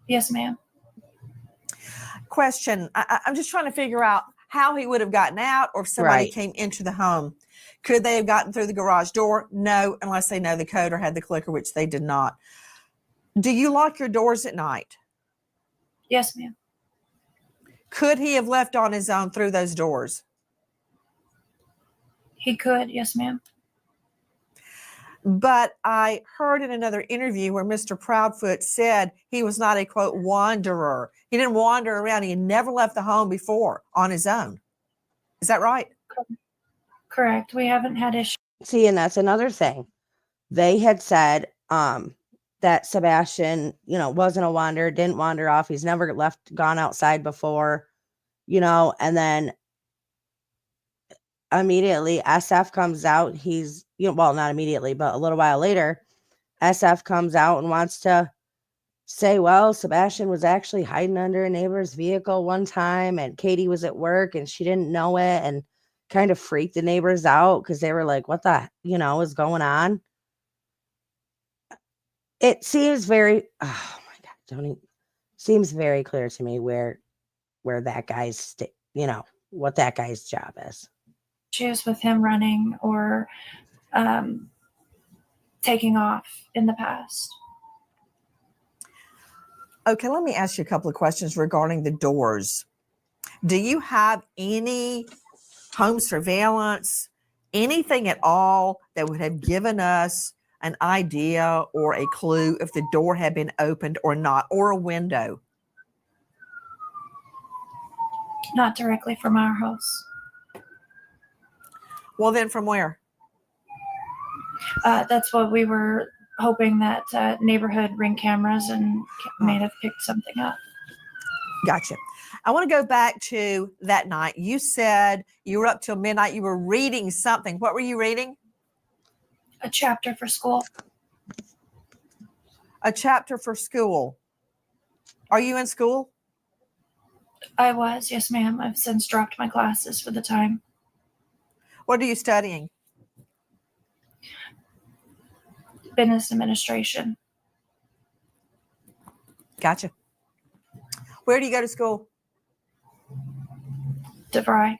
S3: Yes, ma'am.
S2: Question. I'm just trying to figure out how he would have gotten out, or if somebody
S1: Right.
S2: came into the home. Could they have gotten through the garage door? No, unless they know the code or had the clicker, which they did not. Do you lock your doors at night?
S3: Yes, ma'am.
S2: Could he have left on his own through those doors?
S3: He could, yes, ma'am.
S2: But I heard in another interview where Mr. Proudfoot said he was not a, quote, wanderer. He didn't wander around. He had never left the home before on his own. Is that right?
S3: Correct. We haven't had issues.
S1: See, and that's another thing. They had said that Sebastian, wasn't a wanderer, didn't wander off. He's never gone outside before, and then immediately SF comes out. He's, well, not immediately, but a little while later, SF comes out and wants to say, well, Sebastian was actually hiding under a neighbor's vehicle one time, and Katie was at work and she didn't know it, and kind of freaked the neighbors out because they were like, what the, is going on? It seems very, oh my God, seems very clear to me where that guy's, what that guy's job is.
S3: Issues with him running or taking off in the past.
S2: Okay, let me ask you a couple of questions regarding the doors. Do you have any home surveillance, anything at all that would have given us an idea or a clue if the door had been opened or not, or a window?
S3: Not directly from our house.
S2: Well, then from where?
S3: That's what we were hoping, that neighborhood Ring cameras and may have picked something up.
S2: Gotcha. I want to go back to that night. You said you were up till midnight. You were reading something. What were you reading?
S3: A chapter for school.
S2: A chapter for school. Are you in school?
S3: I was, yes, ma'am. I've since dropped my classes for the time.
S2: What are you studying?
S3: Business administration.
S2: Gotcha. Where do you go to school?
S3: DeVry.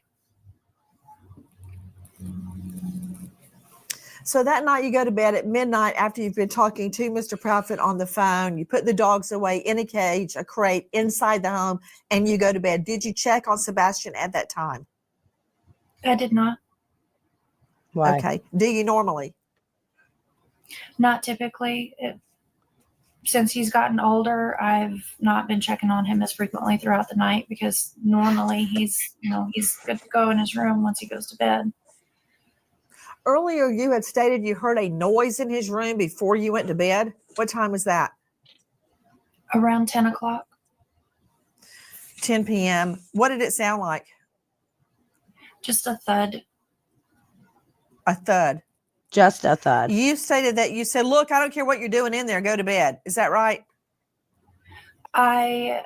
S2: So that night you go to bed at midnight after you've been talking to Mr. Proudfoot on the phone. You put the dogs away in a cage, a crate inside the home, and you go to bed. Did you check on Sebastian at that time?
S3: I did not.
S1: Why?
S2: Okay. Do you normally?
S3: Not typically. since he's gotten older, I've not been checking on him as frequently throughout the night because normally he's good to go in his room once he goes to bed.
S2: Earlier, you had stated you heard a noise in his room before you went to bed. What time was that?
S3: Around 10 o'clock.
S2: 10 p.m. What did it sound like?
S3: Just a thud.
S2: A thud.
S1: Just a thud.
S2: You stated that you said, look, I don't care what you're doing in there. Go to bed. Is that right?
S3: I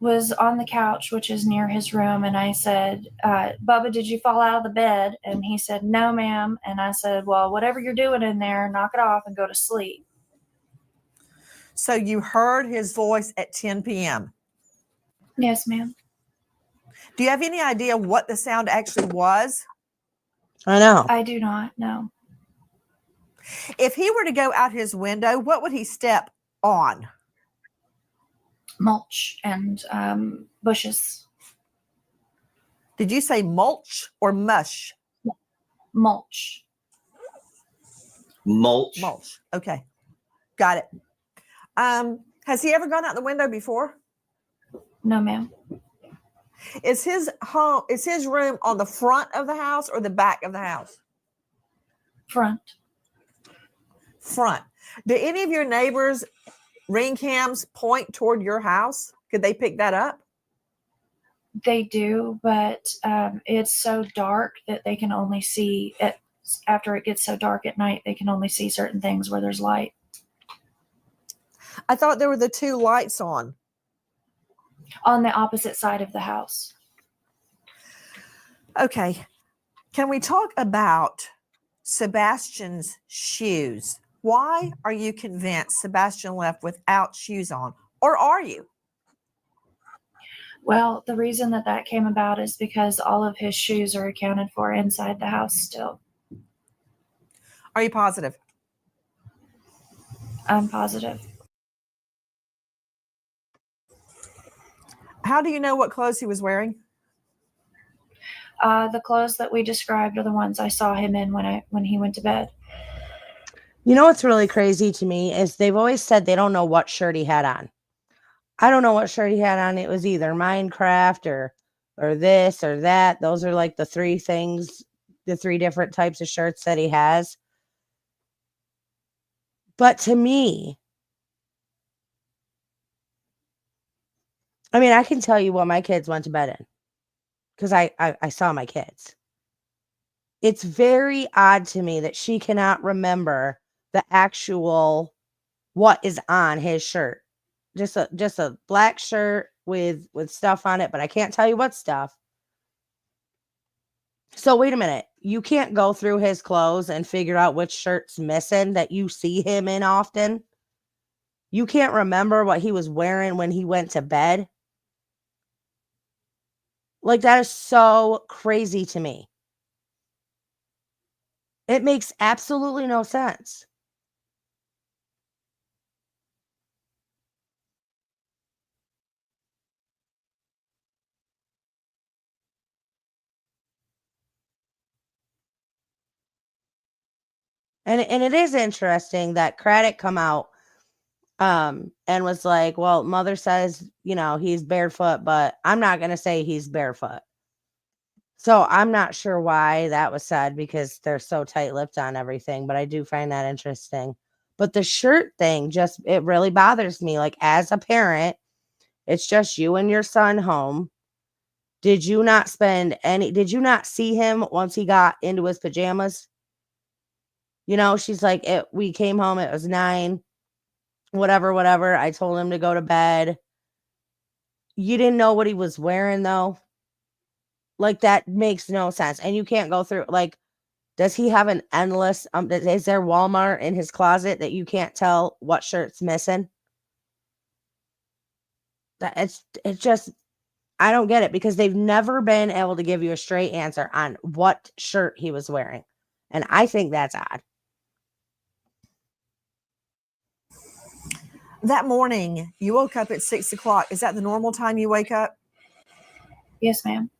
S3: was on the couch, which is near his room, and I said, Bubba, did you fall out of the bed? And he said, no, ma'am. And I said, well, whatever you're doing in there, knock it off and go to sleep.
S2: So you heard his voice at 10 p.m.
S3: Yes, ma'am.
S2: Do you have any idea what the sound actually was?
S1: I know.
S3: I do not know.
S2: If he were to go out his window, what would he step on?
S3: Mulch and bushes.
S2: Did you say mulch or mush?
S3: Mulch.
S4: Mulch.
S2: Mulch. Okay. Got it. Has he ever gone out the window before?
S3: No, ma'am.
S2: Is his room on the front of the house or the back of the house?
S3: Front.
S2: Front. Do any of your neighbors' ring cams point toward your house? Could they pick that up?
S3: They do, but it's so dark that they can only see it. After it gets so dark at night, they can only see certain things where there's light.
S2: I thought there were the two lights on
S3: the opposite side of the house.
S2: Okay. Can we talk about Sebastian's shoes? Why are you convinced Sebastian left without shoes on? Or are you?
S3: Well, the reason that came about is because all of his shoes are accounted for inside the house still.
S2: Are you positive?
S3: I'm positive.
S2: How do you know what clothes he was wearing?
S3: The clothes that we described are the ones I saw him in when he went to bed.
S1: You know what's really crazy to me is they've always said they don't know what shirt he had on. I don't know what shirt he had on. It was either Minecraft or this or that. Those are like the three things, the three different types of shirts that he has. But to me, I mean, I can tell you what my kids went to bed in because I saw my kids. It's very odd to me that she cannot remember the actual what is on his shirt. Just a black shirt with stuff on it, but I can't tell you what stuff. So wait a minute. You can't go through his clothes and figure out which shirt's missing that you see him in often. You can't remember what he was wearing when he went to bed. Like, that is so crazy to me. It makes absolutely no sense. And it is interesting that Craddock come out and was like, well, mother says, he's barefoot, but I'm not going to say he's barefoot. So I'm not sure why that was said because they're so tight-lipped on everything, but I do find that interesting. But the shirt thing it really bothers me. Like, as a parent, it's just you and your son home. Did you not see him once he got into his pajamas? She's like, we came home, it was 9, whatever. I told him to go to bed. You didn't know what he was wearing, though. Like, that makes no sense. And you can't go through, like, does he have an endless, is there Walmart in his closet that you can't tell what shirt's missing? It's just, I don't get it because they've never been able to give you a straight answer on what shirt he was wearing. And I think that's odd.
S2: That morning, you woke up at 6 o'clock. Is that the normal time you wake up?
S3: Yes, ma'am.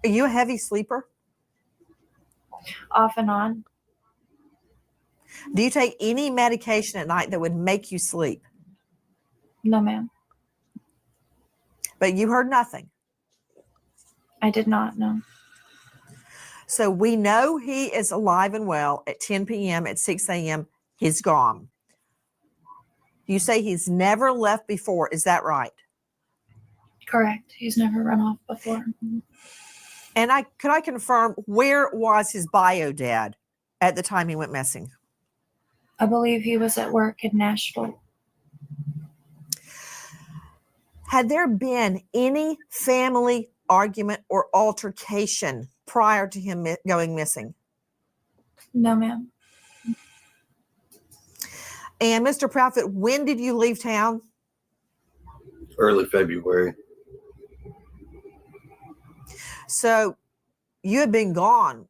S2: Are you a heavy sleeper?
S3: Off and on.
S2: Do you take any medication at night that would make you sleep?
S3: No, ma'am.
S2: But you heard nothing.
S3: I did not know.
S2: So we know he is alive and well at 10 p.m. At 6 a.m. He's gone. You say he's never left before. Is that right?
S3: Correct. He's never run off before.
S2: And could I confirm, where was his bio dad at the time he went missing?
S3: I believe he was at work in Nashville.
S2: Had there been any family argument or altercation prior to him going missing?
S3: No, ma'am.
S2: And Mr. Proudfoot, when did you leave town?
S4: Early February.
S2: So you had been gone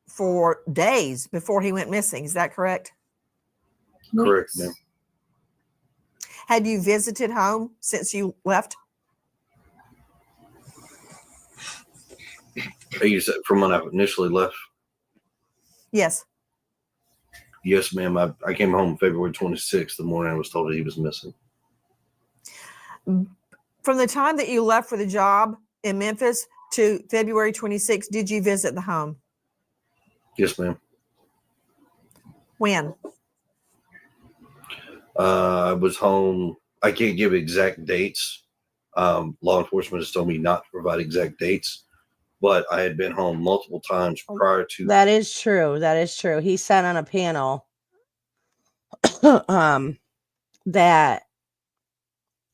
S2: for days before he went missing. Is that correct?
S4: Correct,
S3: Weeks.
S4: ma'am.
S2: Had you visited home since you left?
S4: You said from when I initially left?
S2: Yes.
S4: Yes, ma'am. I came home February 26th, the morning I was told that he was missing.
S2: From the time that you left for the job in Memphis to February 26th, did you visit the home?
S4: Yes, ma'am.
S2: When?
S4: I was home. I can't give exact dates. Law enforcement has told me not to provide exact dates, but I had been home multiple times prior to.
S1: That is true. That is true. He said on a panel that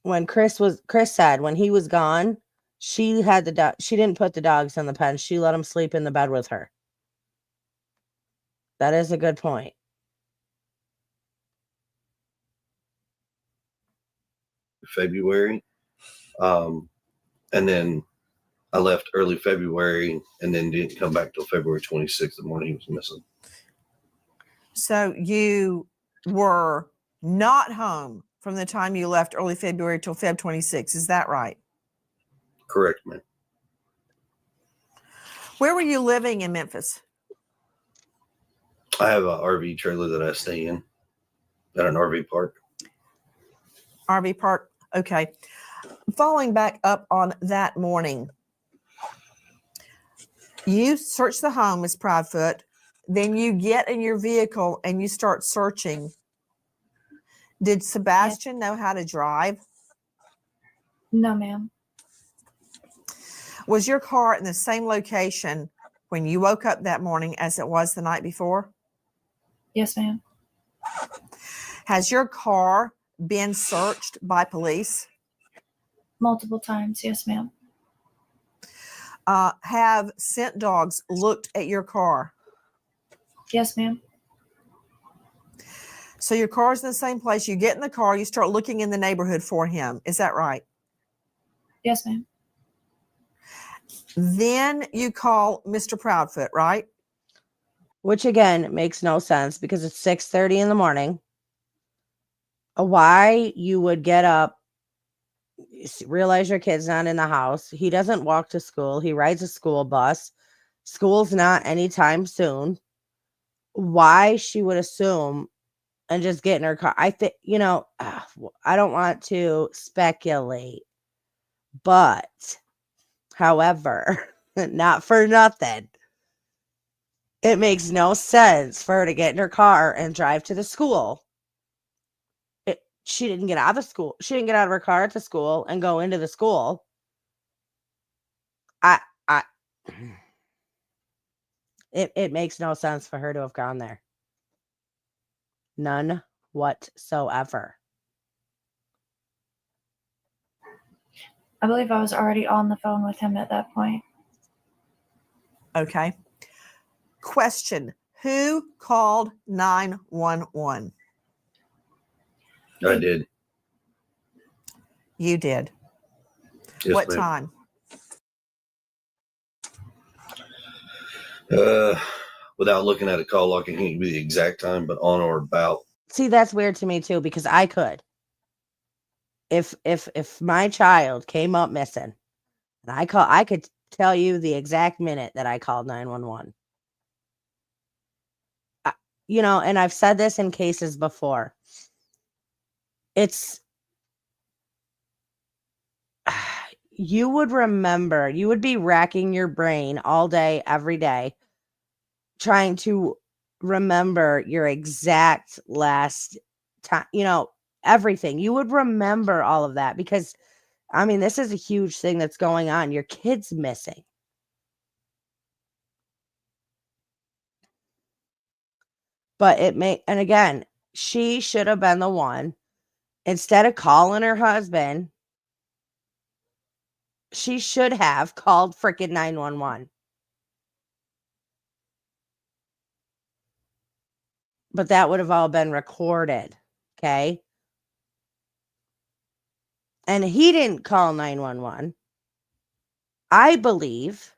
S1: when Chris said when he was gone, she had she didn't put the dogs in the pen. She let them sleep in the bed with her. That is a good point.
S4: February. And then I left early February and then didn't come back till February 26th, the morning he was missing.
S2: So you were not home from the time you left early February till Feb 26. Is that right?
S4: Correct, ma'am.
S2: Where were you living in Memphis?
S4: I have an RV trailer that I stay in at an RV park.
S2: RV park. Okay. Following back up on that morning, you search the home, Ms. Proudfoot. Then you get in your vehicle and you start searching. Did Sebastian know how to drive?
S3: No, ma'am.
S2: Was your car in the same location when you woke up that morning as it was the night before?
S3: Yes, ma'am.
S2: Has your car been searched by police?
S3: Multiple times. Yes, ma'am.
S2: Have scent dogs looked at your car?
S3: Yes, ma'am.
S2: So your car's in the same place. You get in the car, you start looking in the neighborhood for him. Is that right?
S3: Yes, ma'am.
S2: Then you call Mr. Proudfoot, right?
S1: Which again makes no sense because it's 6:30 in the morning. Why you would get up, realize your kid's not in the house. He doesn't walk to school. He rides a school bus. School's not anytime soon. Why she would assume and just get in her car. I think, I don't want to speculate, but however, not for nothing, it makes no sense for her to get in her car and drive to the school. She didn't get out of the school. She didn't get out of her car at the school and go into the school. It makes no sense for her to have gone there. None whatsoever.
S3: I believe I was already on the phone with him at that point.
S2: Okay. Question. Who called 911?
S4: I did.
S2: You did.
S4: Yes,
S2: What
S4: ma'am.
S2: time?
S4: Without looking at a call log, I can't give you the exact time, but on or about.
S1: See, that's weird to me too, because I could. If my child came up missing, and I could tell you the exact minute that I called 911. and I've said this in cases before. You would be racking your brain all day, every day, trying to remember your exact last time, everything. You would remember all of that because, this is a huge thing that's going on. Your kid's missing. But and again, she should have been the one, instead of calling her husband, she should have called freaking 911. But that would have all been recorded. Okay. And he didn't call 911. I believe,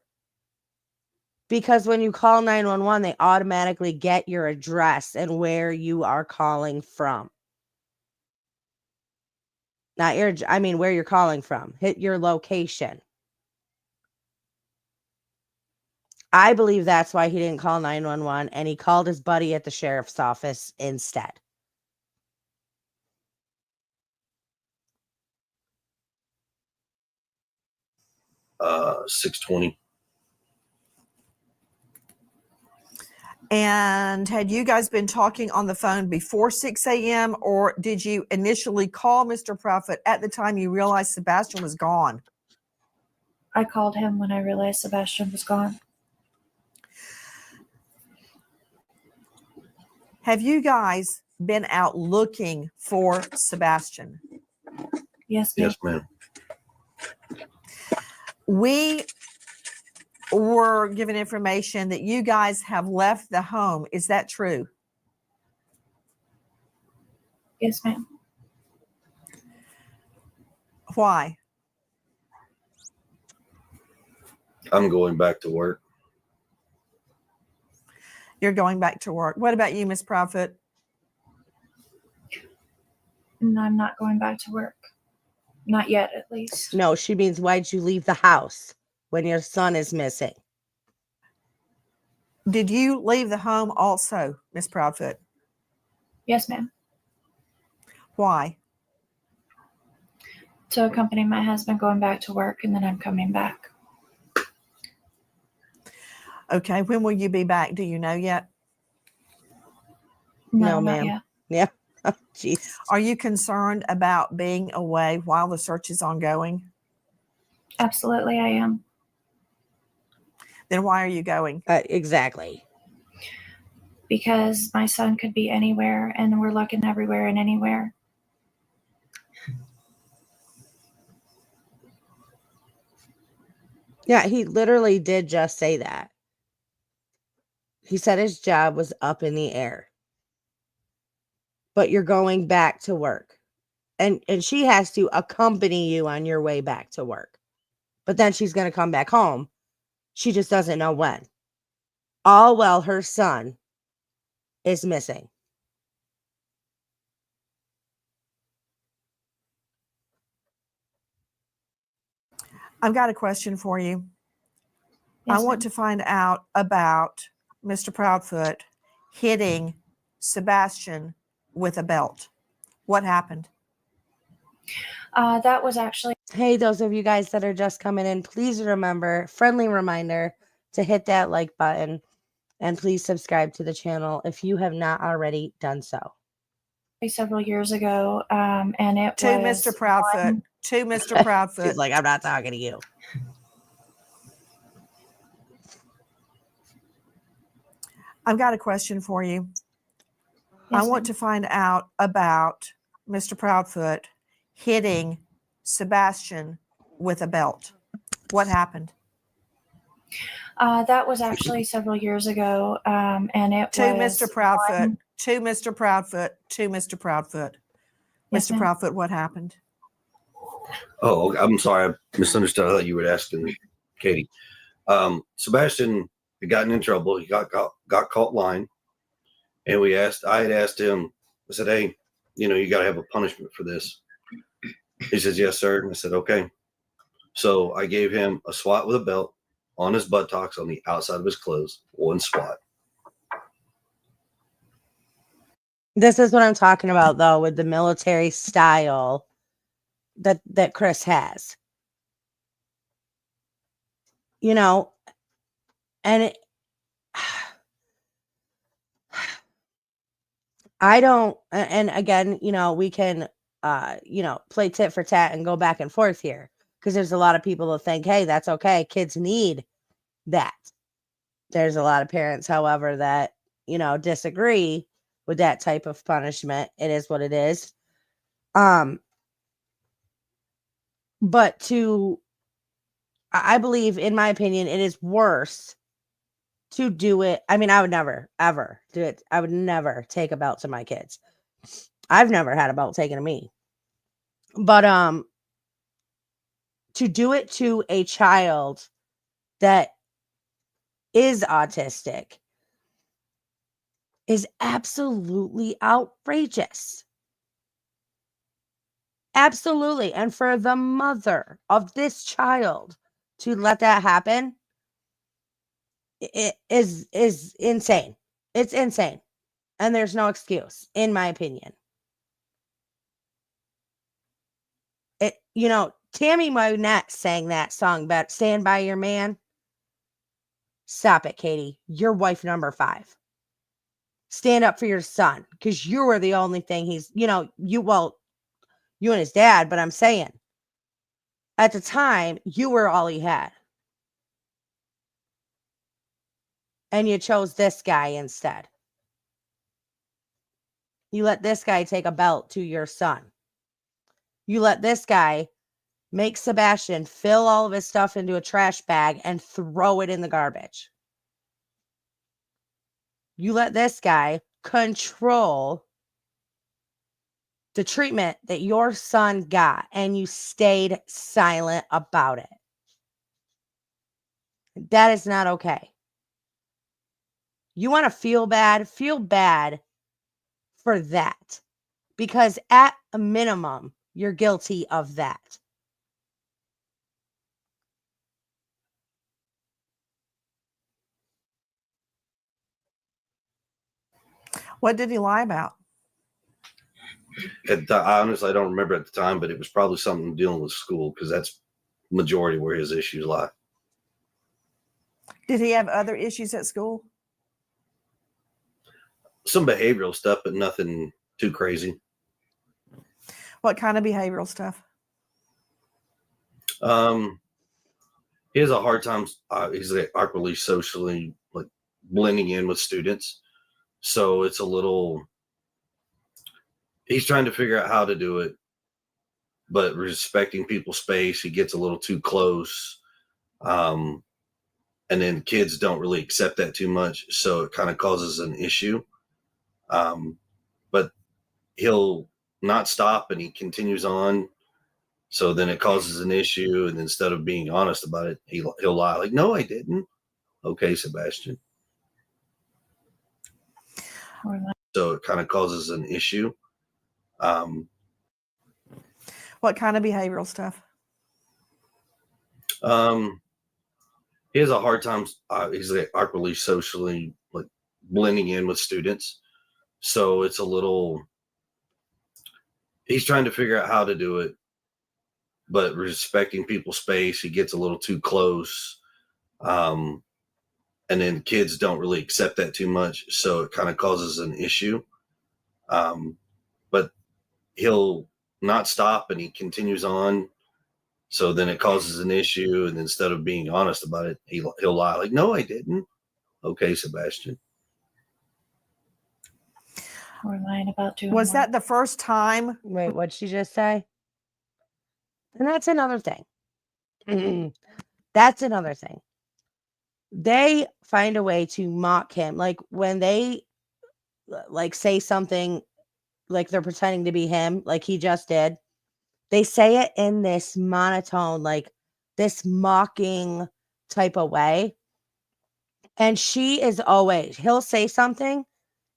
S1: because when you call 911, they automatically get your address and where you are calling from. Not where you're calling from. Hit your location. I believe that's why he didn't call 911 and he called his buddy at the sheriff's office instead.
S4: Uh, 6:20.
S2: And had you guys been talking on the phone before 6 a.m. or did you initially call Mr. Proudfoot at the time you realized Sebastian was gone?
S3: I called him when I realized Sebastian was gone.
S2: Have you guys been out looking for Sebastian?
S3: Yes, ma'am.
S4: Yes, ma'am.
S2: We were given information that you guys have left the home. Is that true?
S3: Yes, ma'am.
S2: Why?
S4: I'm going back to work.
S2: You're going back to work. What about you, Miss Proudfoot?
S3: And I'm not going back to work. Not yet, at least.
S1: No, she means, why'd you leave the house when your son is missing?
S2: Did you leave the home also, Miss Proudfoot?
S3: Yes, ma'am.
S2: Why?
S3: To accompany my husband going back to work, and then I'm coming back.
S2: Okay. When will you be back? Do you know yet?
S1: No,
S3: not
S1: ma'am.
S3: yet.
S1: Yeah. Jeez.
S2: Are you concerned about being away while the search is ongoing?
S3: Absolutely, I am.
S2: Then why are you going?
S1: Exactly.
S3: Because my son could be anywhere, and we're looking everywhere and anywhere.
S1: Yeah, he literally did just say that. He said his job was up in the air. But you're going back to work. And she has to accompany you on your way back to work. But then she's going to come back home. She just doesn't know when. All while her son is missing.
S2: I've got a question for you.
S3: Yes,
S2: I want to find out about Mr. Proudfoot hitting Sebastian with a belt. What happened?
S3: that was actually
S1: Hey, those of you guys that are just coming in, please remember, friendly reminder to hit that like button and please subscribe to the channel if you have not already done so.
S3: several years ago, and it
S2: To
S3: was
S2: Mr. Proudfoot. To Mr. Proudfoot.
S1: She's like, I'm not talking to you.
S2: I've got a question for you.
S3: Yes,
S2: I want to find out about Mr. Proudfoot hitting Sebastian with a belt. What happened?
S3: that was actually several years ago, and it
S2: To
S3: was
S2: Mr. Proudfoot. To Mr. Proudfoot. To Mr. Proudfoot.
S3: Yes,
S2: Mr.
S3: ma'am.
S2: Proudfoot, what happened?
S4: Oh, I'm sorry. I misunderstood. I thought you were asking Katie. Sebastian had gotten in trouble. He got caught lying. And I had asked him, I said, hey, you got to have a punishment for this. He says, yes, sir. And I said, okay. So I gave him a swat with a belt on his buttocks on the outside of his clothes, one swat.
S1: This is what I'm talking about, though, with the military style that Chris has. You know, and it, I don't, and again, we can, play tit for tat and go back and forth here, because there's a lot of people that think, hey, that's okay. Kids need that. There's a lot of parents, however, that, disagree with that type of punishment. It is what it is. But I believe, in my opinion, it is worse to do it. I mean, I would never, ever do it. I would never take a belt to my kids. I've never had a belt taken to me. But to do it to a child that is autistic is absolutely outrageous. Absolutely. And for the mother of this child to let that happen, it is insane. It's insane. And there's no excuse, in my opinion. Tammy Wynette sang that song, but Stand By Your Man. Stop it, Katie. You're wife number 5. Stand up for your son, because you are the only thing he's, you and his dad, but I'm saying, at the time, you were all he had. And you chose this guy instead. You let this guy take a belt to your son. You let this guy make Sebastian fill all of his stuff into a trash bag and throw it in the garbage. You let this guy control the treatment that your son got, and you stayed silent about it. That is not okay. You want to feel bad for that, because at a minimum, you're guilty of that.
S2: What did he lie about?
S4: Honestly, I don't remember at the time, but it was probably something dealing with school, because that's majority where his issues lie.
S2: Did he have other issues at school?
S4: Some behavioral stuff, but nothing too crazy.
S2: What kind of behavioral stuff?
S4: He has a hard time. He's awkwardly socially, like, blending in with students. So it's a little, he's trying to figure out how to do it, but respecting people's space. He gets a little too close. And then kids don't really accept that too much. So it kind of causes an issue. But he'll not stop, and he continues on. So then it causes an issue. And instead of being honest about it, he'll lie. Like, no, I didn't. Okay, Sebastian. So it kind of causes an issue.
S2: What kind of behavioral stuff?
S4: He has a hard time. He's awkwardly socially, like, blending in with students. So it's a little, he's trying to figure out how to do it, but respecting people's space. He gets a little too close. And then kids don't really accept that too much. So it kind of causes an issue. But he'll not stop, and he continues on. So then it causes an issue. And instead of being honest about it, he'll lie. Like, no, I didn't. Okay, Sebastian.
S3: We're lying about doing
S2: Was
S3: what?
S2: that the first time?
S1: Wait, what'd she just say? And that's another thing. That's another thing. They find a way to mock him. Like, when they say something, like they're pretending to be him, like he just did, they say it in this monotone, like this mocking type of way. And he'll say something,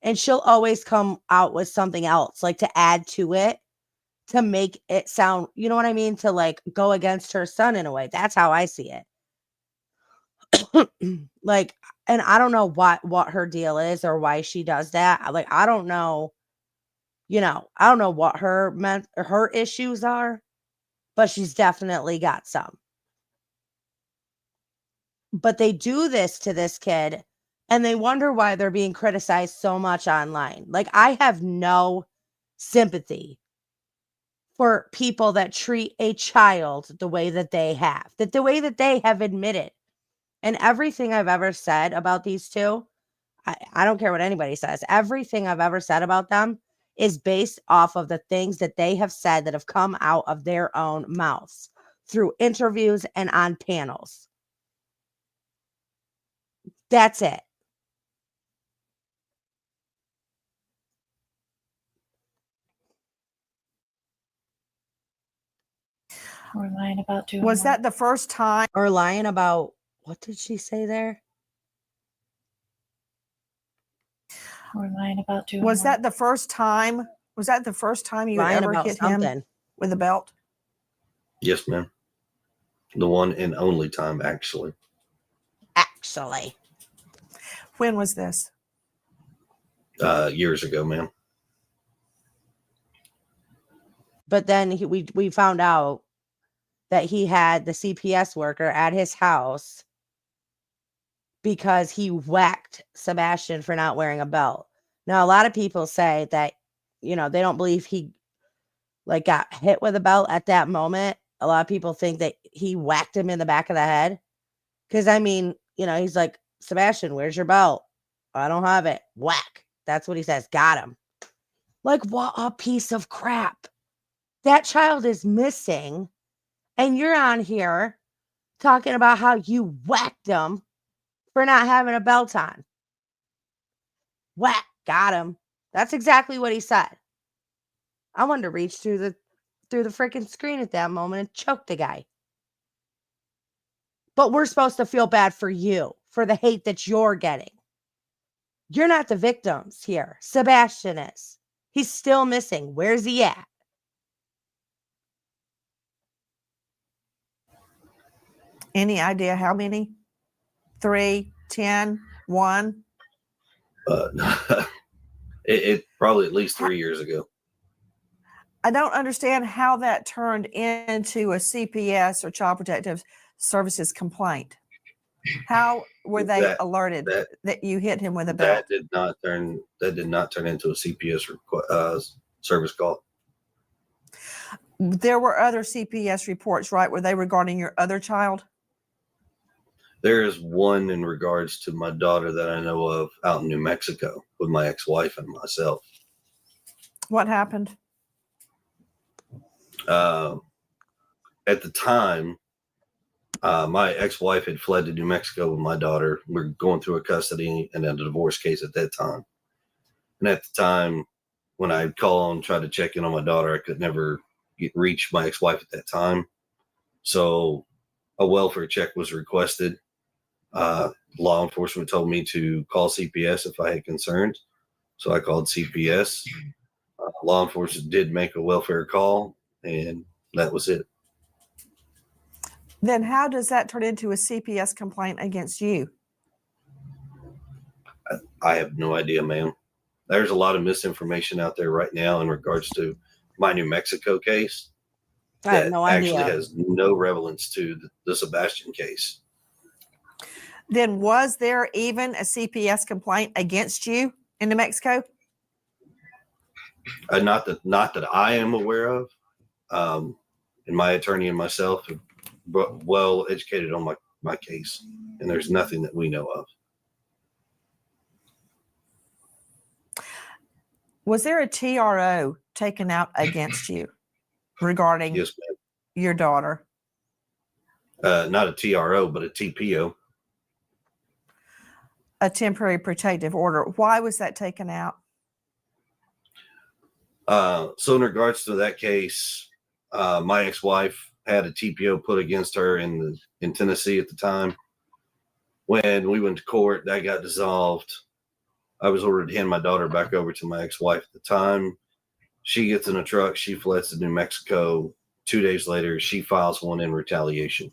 S1: and she'll always come out with something else, like to add to it, to make it sound, you know what I mean? To, like, go against her son in a way. That's how I see it. Like, and I don't know what her deal is or why she does that. Like, I don't know I don't know what her issues are, but she's definitely got some. But they do this to this kid and they wonder why they're being criticized so much online. Like, I have no sympathy for people that treat a child the way that they have, the way that they have admitted. And everything I've ever said about these two, I don't care what anybody says. Everything I've ever said about them is based off of the things that they have said that have come out of their own mouths through interviews and on panels. That's it.
S3: Or lying about doing
S2: Was
S3: what?
S2: that the first time?
S1: Or lying about, what did she say there?
S3: Or lying about doing
S2: Was
S3: what?
S2: that the first time? Was that the first time you had
S1: Lying
S2: ever
S1: about
S2: hit
S1: something.
S2: him with a belt?
S4: Yes, ma'am. The one and only time, actually.
S1: Actually.
S2: When was this?
S4: Years ago, ma'am.
S1: But then we found out that he had the CPS worker at his house because he whacked Sebastian for not wearing a belt. Now, a lot of people say that, they don't believe he got hit with a belt at that moment. A lot of people think that he whacked him in the back of the head. Because, he's like, Sebastian, where's your belt? I don't have it. Whack. That's what he says. Got him. Like, what a piece of crap. That child is missing. And you're on here talking about how you whacked him for not having a belt on. Whack. Got him. That's exactly what he said. I wanted to reach through the freaking screen at that moment and choke the guy. But we're supposed to feel bad for you, for the hate that you're getting. You're not the victims here. Sebastian is. He's still missing. Where's he at?
S2: Any idea how many? 3, 10, 1?
S4: It probably at least 3 years ago.
S2: I don't understand how that turned into a CPS or Child Protective Services complaint. How were they alerted that you hit him with a belt?
S4: That did not turn into a CPS service call.
S2: There were other CPS reports, right? Were they regarding your other child?
S4: There is one in regards to my daughter that I know of out in New Mexico with my ex-wife and myself.
S2: What happened?
S4: At the time, my ex-wife had fled to New Mexico with my daughter. We're going through a custody and a divorce case at that time. And at the time, when I'd call and try to check in on my daughter, I could never reach my ex-wife at that time. So a welfare check was requested. Law enforcement told me to call CPS if I had concerns. So I called CPS. Law enforcement did make a welfare call, and that was it.
S2: Then how does that turn into a CPS complaint against you?
S4: I have no idea, ma'am. There's a lot of misinformation out there right now in regards to my New Mexico case.
S1: I have no idea.
S4: Actually has no relevance to the Sebastian case.
S2: Then was there even a CPS complaint against you in New Mexico?
S4: Not that I am aware of. And my attorney and myself are well educated on my case, and there's nothing that we know of.
S2: Was there a TRO taken out against you regarding
S4: Yes, ma'am.
S2: your daughter?
S4: Not a TRO, but a TPO.
S2: A temporary protective order. Why was that taken out?
S4: So in regards to that case, my ex-wife had a TPO put against her in Tennessee at the time. When we went to court, that got dissolved. I was ordered to hand my daughter back over to my ex-wife at the time. She gets in a truck. She fleds to New Mexico. 2 days later, she files one in retaliation.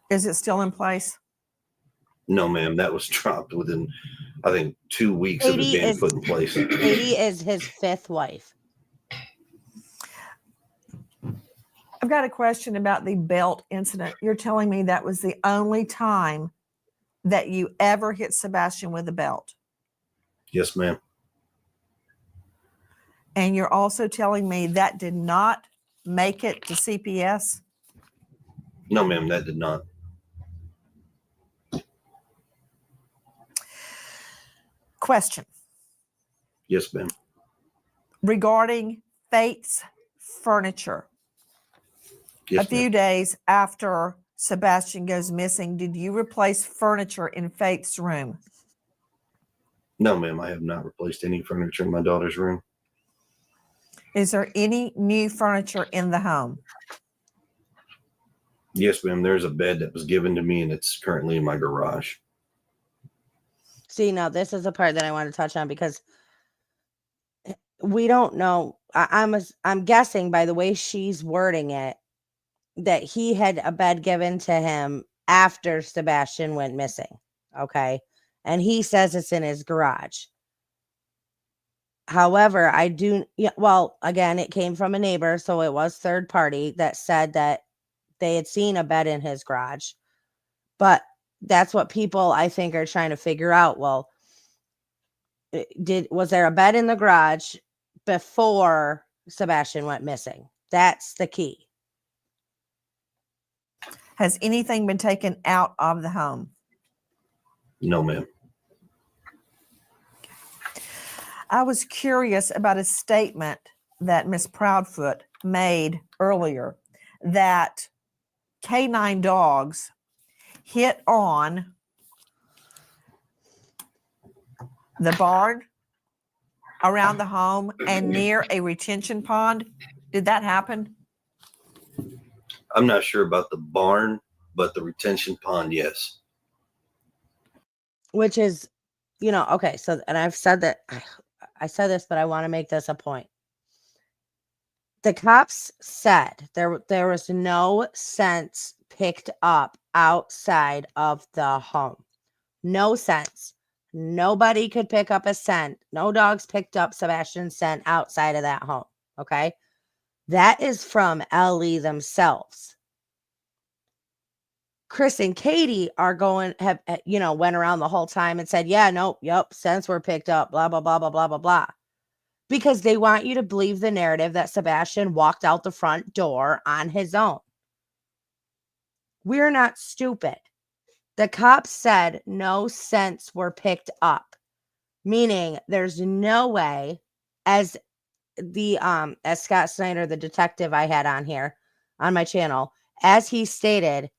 S2: Is it still in place?
S4: No, ma'am. That was dropped within, I think, 2 weeks of it
S1: Katie
S4: being
S1: is
S4: put in place.
S1: Katie is his fifth wife.
S2: I've got a question about the belt incident. You're telling me that was the only time that you ever hit Sebastian with a belt.
S4: Yes, ma'am.
S2: And you're also telling me that did not make it to CPS?
S4: No, ma'am. That did not.
S2: Question
S4: Yes, ma'am.
S2: regarding Faith's furniture.
S4: Yes,
S2: A few
S4: ma'am.
S2: days after Sebastian goes missing, did you replace furniture in Faith's room?
S4: No, ma'am. I have not replaced any furniture in my daughter's room.
S2: Is there any new furniture in the home?
S4: Yes, ma'am. There's a bed that was given to me, and it's currently in my garage.
S1: See, now this is the part that I want to touch on because we don't know. I'm guessing by the way she's wording it that he had a bed given to him after Sebastian went missing. Okay. And he says it's in his garage. However, again, it came from a neighbor, so it was third party that said that they had seen a bed in his garage. But that's what people, I think, are trying to figure out. Well, was there a bed in the garage before Sebastian went missing? That's the key.
S2: Has anything been taken out of the home?
S4: No, ma'am.
S2: I was curious about a statement that Miss Proudfoot made earlier that canine dogs hit on the barn around the home and near a retention pond. Did that happen?
S4: I'm not sure about the barn, but the retention pond, yes.
S1: Which is, okay. So, and I've said that, I said this, but I want to make this a point. The cops said there was no scents picked up outside of the home. No scents. Nobody could pick up a scent. No dogs picked up Sebastian's scent outside of that home. Okay. That is from Ellie themselves. Chris and Katie went around the whole time and said, yeah, nope, yep, scents were picked up, blah, blah, blah, blah, blah, blah, blah. Because they want you to believe the narrative that Sebastian walked out the front door on his own. We're not stupid. The cops said no scents were picked up, meaning there's no way, as Scott Snyder, the detective I had on here on my channel, as he stated,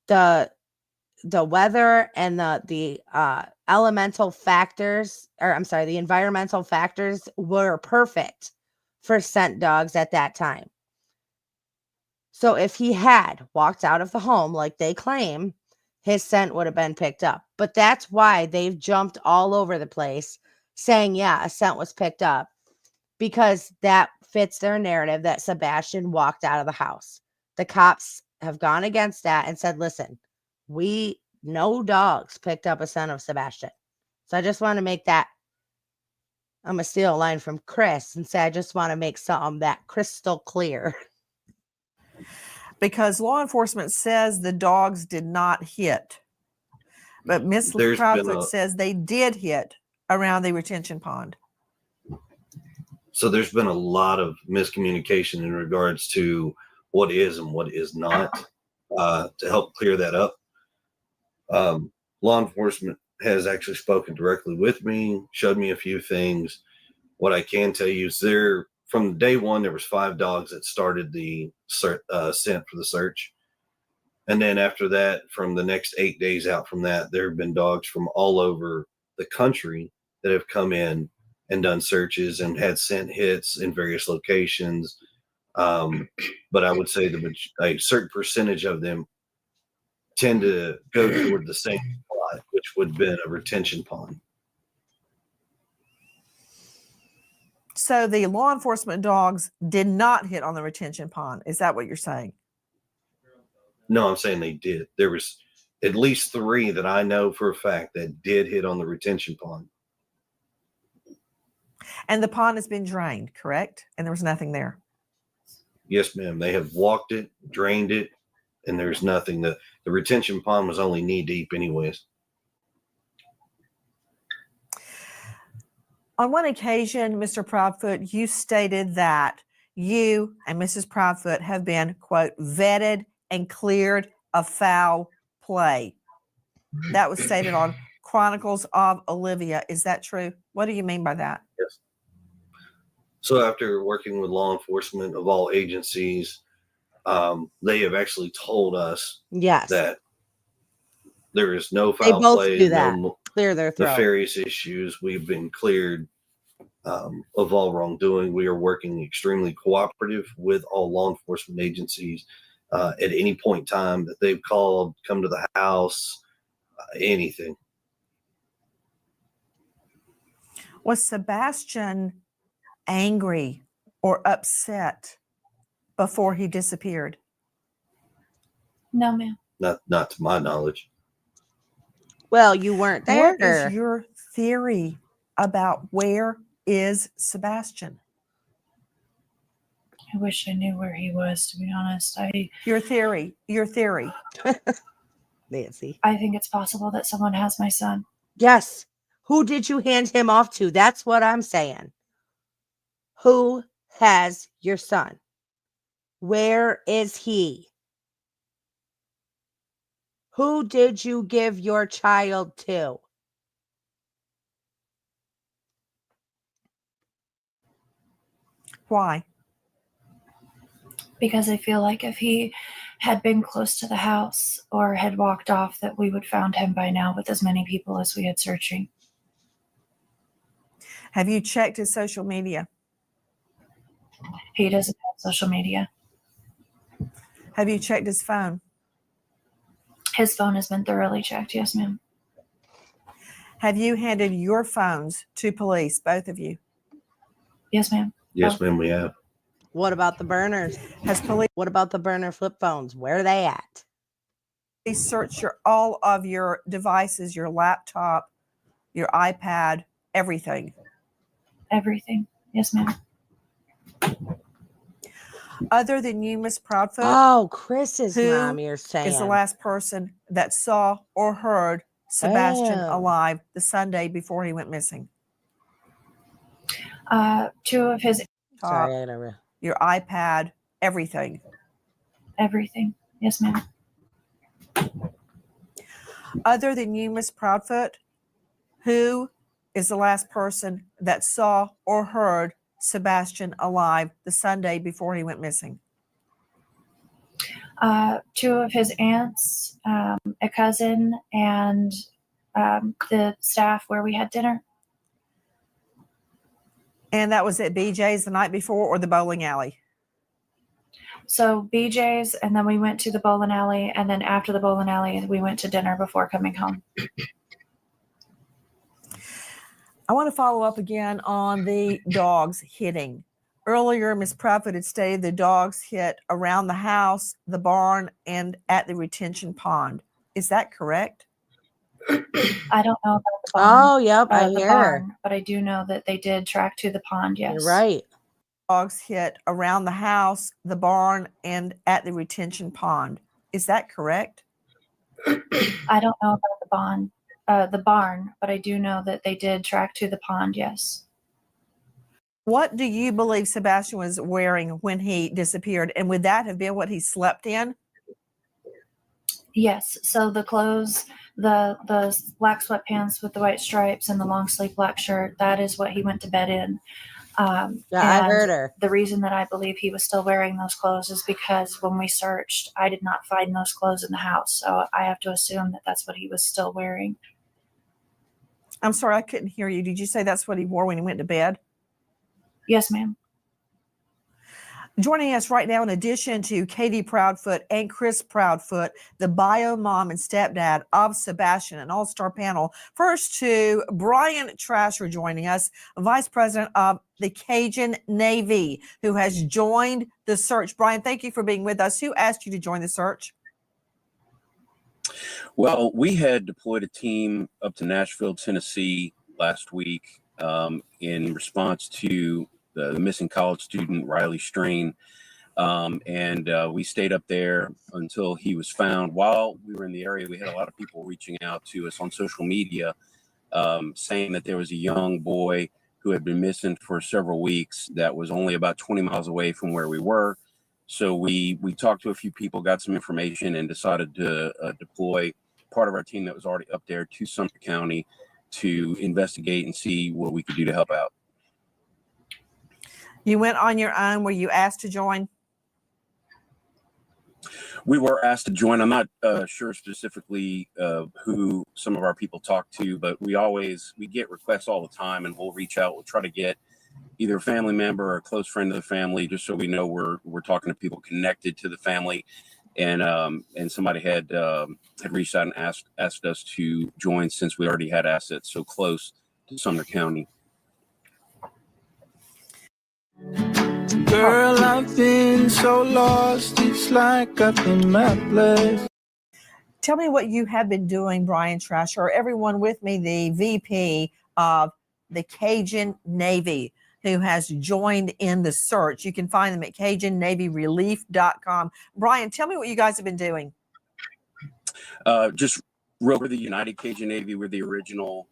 S1: the weather and the elemental factors, the environmental factors were perfect for scent dogs at that time. So if he had walked out of the home like they claim, his scent would have been picked up. But that's why they've jumped all over the place saying, yeah, a scent was picked up, because that fits their narrative that Sebastian walked out of the house. The cops have gone against that and said, listen, no dogs picked up a scent of Sebastian. So I just want to make that, I'm going to steal a line from Chris and say, I just want to make something that crystal clear.
S2: Because law enforcement says the dogs did not hit. But Miss
S4: There's
S2: Proudfoot says they did hit around the retention pond.
S4: So there's been a lot of miscommunication in regards to what is and what is not. To help clear that up, law enforcement has actually spoken directly with me, showed me a few things. What I can tell you is from day one, there was 5 dogs that started the scent for the search. And then after that, from the next 8 days out from that, there have been dogs from all over the country that have come in and done searches and had scent hits in various locations. But I would say a certain percentage of them tend to go toward the same spot, which would have been a retention pond.
S2: So the law enforcement dogs did not hit on the retention pond. Is that what you're saying?
S4: No, I'm saying they did. There was at least 3 that I know for a fact that did hit on the retention pond.
S2: And the pond has been drained, correct? And there was nothing there.
S4: Yes, ma'am. They have walked it, drained it, and there's nothing. The retention pond was only knee deep anyways.
S2: On one occasion, Mr. Proudfoot, you stated that you and Mrs. Proudfoot have been, quote, vetted and cleared of foul play. That was stated on Chronicles of Olivia. Is that true? What do you mean by that?
S4: Yes. So after working with law enforcement of all agencies, they have actually told us
S1: Yes.
S4: that there is no
S1: They
S4: foul
S1: both
S4: play,
S1: do that.
S4: no
S1: Clear their throat.
S4: nefarious issues. We've been cleared of all wrongdoing. We are working extremely cooperative with all law enforcement agencies at any point in time that they've called, come to the house, anything.
S2: Was Sebastian angry or upset before he disappeared?
S3: No, ma'am.
S4: Not to my knowledge.
S1: Well, you weren't there.
S2: What is your theory about where is Sebastian?
S3: I wish I knew where he was, to be honest.
S2: Your theory.
S1: Nancy.
S3: I think it's possible that someone has my son.
S1: Yes. Who did you hand him off to? That's what I'm saying. Who has your son? Where is he? Who did you give your child to?
S2: Why?
S3: Because I feel like if he had been close to the house or had walked off, that we would found him by now with as many people as we had searching.
S2: Have you checked his social media?
S3: He doesn't have social media.
S2: Have you checked his phone?
S3: His phone has been thoroughly checked. Yes, ma'am.
S2: Have you handed your phones to police, both of you?
S3: Yes, ma'am.
S4: Yes, ma'am, we have.
S1: What about the burners?
S2: Has police
S1: What about the burner flip phones? Where are they at?
S2: searched all of your devices, your laptop, your iPad, everything?
S3: Everything. Yes, ma'am.
S2: Other than you, Miss Proudfoot,
S1: Oh, Chris's
S2: Who
S1: mom, you're saying.
S2: is the last person that saw or heard Sebastian
S1: Oh.
S2: alive the Sunday before he went missing?
S3: 2 of his
S1: Sorry, I gotta
S2: Your iPad, everything.
S3: everything. Yes, ma'am.
S2: Other than you, Miss Proudfoot, who is the last person that saw or heard Sebastian alive the Sunday before he went missing?
S3: 2 of his aunts, a cousin, and the staff where we had dinner.
S2: And that was at BJ's the night before or the bowling alley?
S3: So BJ's, and then we went to the bowling alley, and then after the bowling alley, we went to dinner before coming home.
S2: I want to follow up again on the dogs hitting. Earlier, Ms. Proudfoot had stated the dogs hit around the house, the barn, and at the retention pond. Is that correct?
S3: I don't know about the barn,
S1: Oh, yep, I
S3: the
S1: hear.
S3: barn, but I do know that they did track to the pond. Yes,
S1: You're right.
S2: Dogs hit around the house, the barn, and at the retention pond. Is that correct?
S3: I don't know about the barn, but I do know that they did track to the pond. Yes.
S2: What do you believe Sebastian was wearing when he disappeared? And would that have been what he slept in?
S3: Yes. So the clothes, the black sweatpants with the white stripes and the long sleeve black shirt, that is what he went to bed in.
S1: Yeah, I
S3: and
S1: heard her.
S3: The reason that I believe he was still wearing those clothes is because when we searched, I did not find those clothes in the house. So I have to assume that that's what he was still wearing.
S2: I'm sorry, I couldn't hear you. Did you say that's what he wore when he went to bed?
S3: Yes, ma'am.
S2: Joining us right now, in addition to Katie Proudfoot and Chris Proudfoot, the bio mom and stepdad of Sebastian, an all-star panel. First to Brian Trasher joining us, Vice President of the Cajun Navy, who has joined the search. Brian, thank you for being with us. Who asked you to join the search?
S5: Well, we had deployed a team up to Nashville, Tennessee last week in response to the missing college student, Riley Strain. And we stayed up there until he was found. While we were in the area, we had a lot of people reaching out to us on social media saying that there was a young boy who had been missing for several weeks that was only about 20 miles away from where we were. So we talked to a few people, got some information, and decided to deploy part of our team that was already up there to Sumter County to investigate and see what we could do to help out.
S2: You went on your own. Were you asked to join?
S5: We were asked to join. I'm not sure specifically who some of our people talk to, but we get requests all the time, and we'll reach out. We'll try to get either a family member or a close friend of the family, just so we know we're talking to people connected to the family. And somebody had reached out and asked us to join since we already had assets so close to Sumter County.
S6: Girl, I've been so lost, it's like I've been mapless.
S2: Tell me what you have been doing, Brian Trasher. Everyone with me, the VP of the Cajun Navy, who has joined in the search. You can find them at CajunNavyRelief.com. Brian, tell me what you guys have been doing.
S5: Just we're the United Cajun Navy. We're the original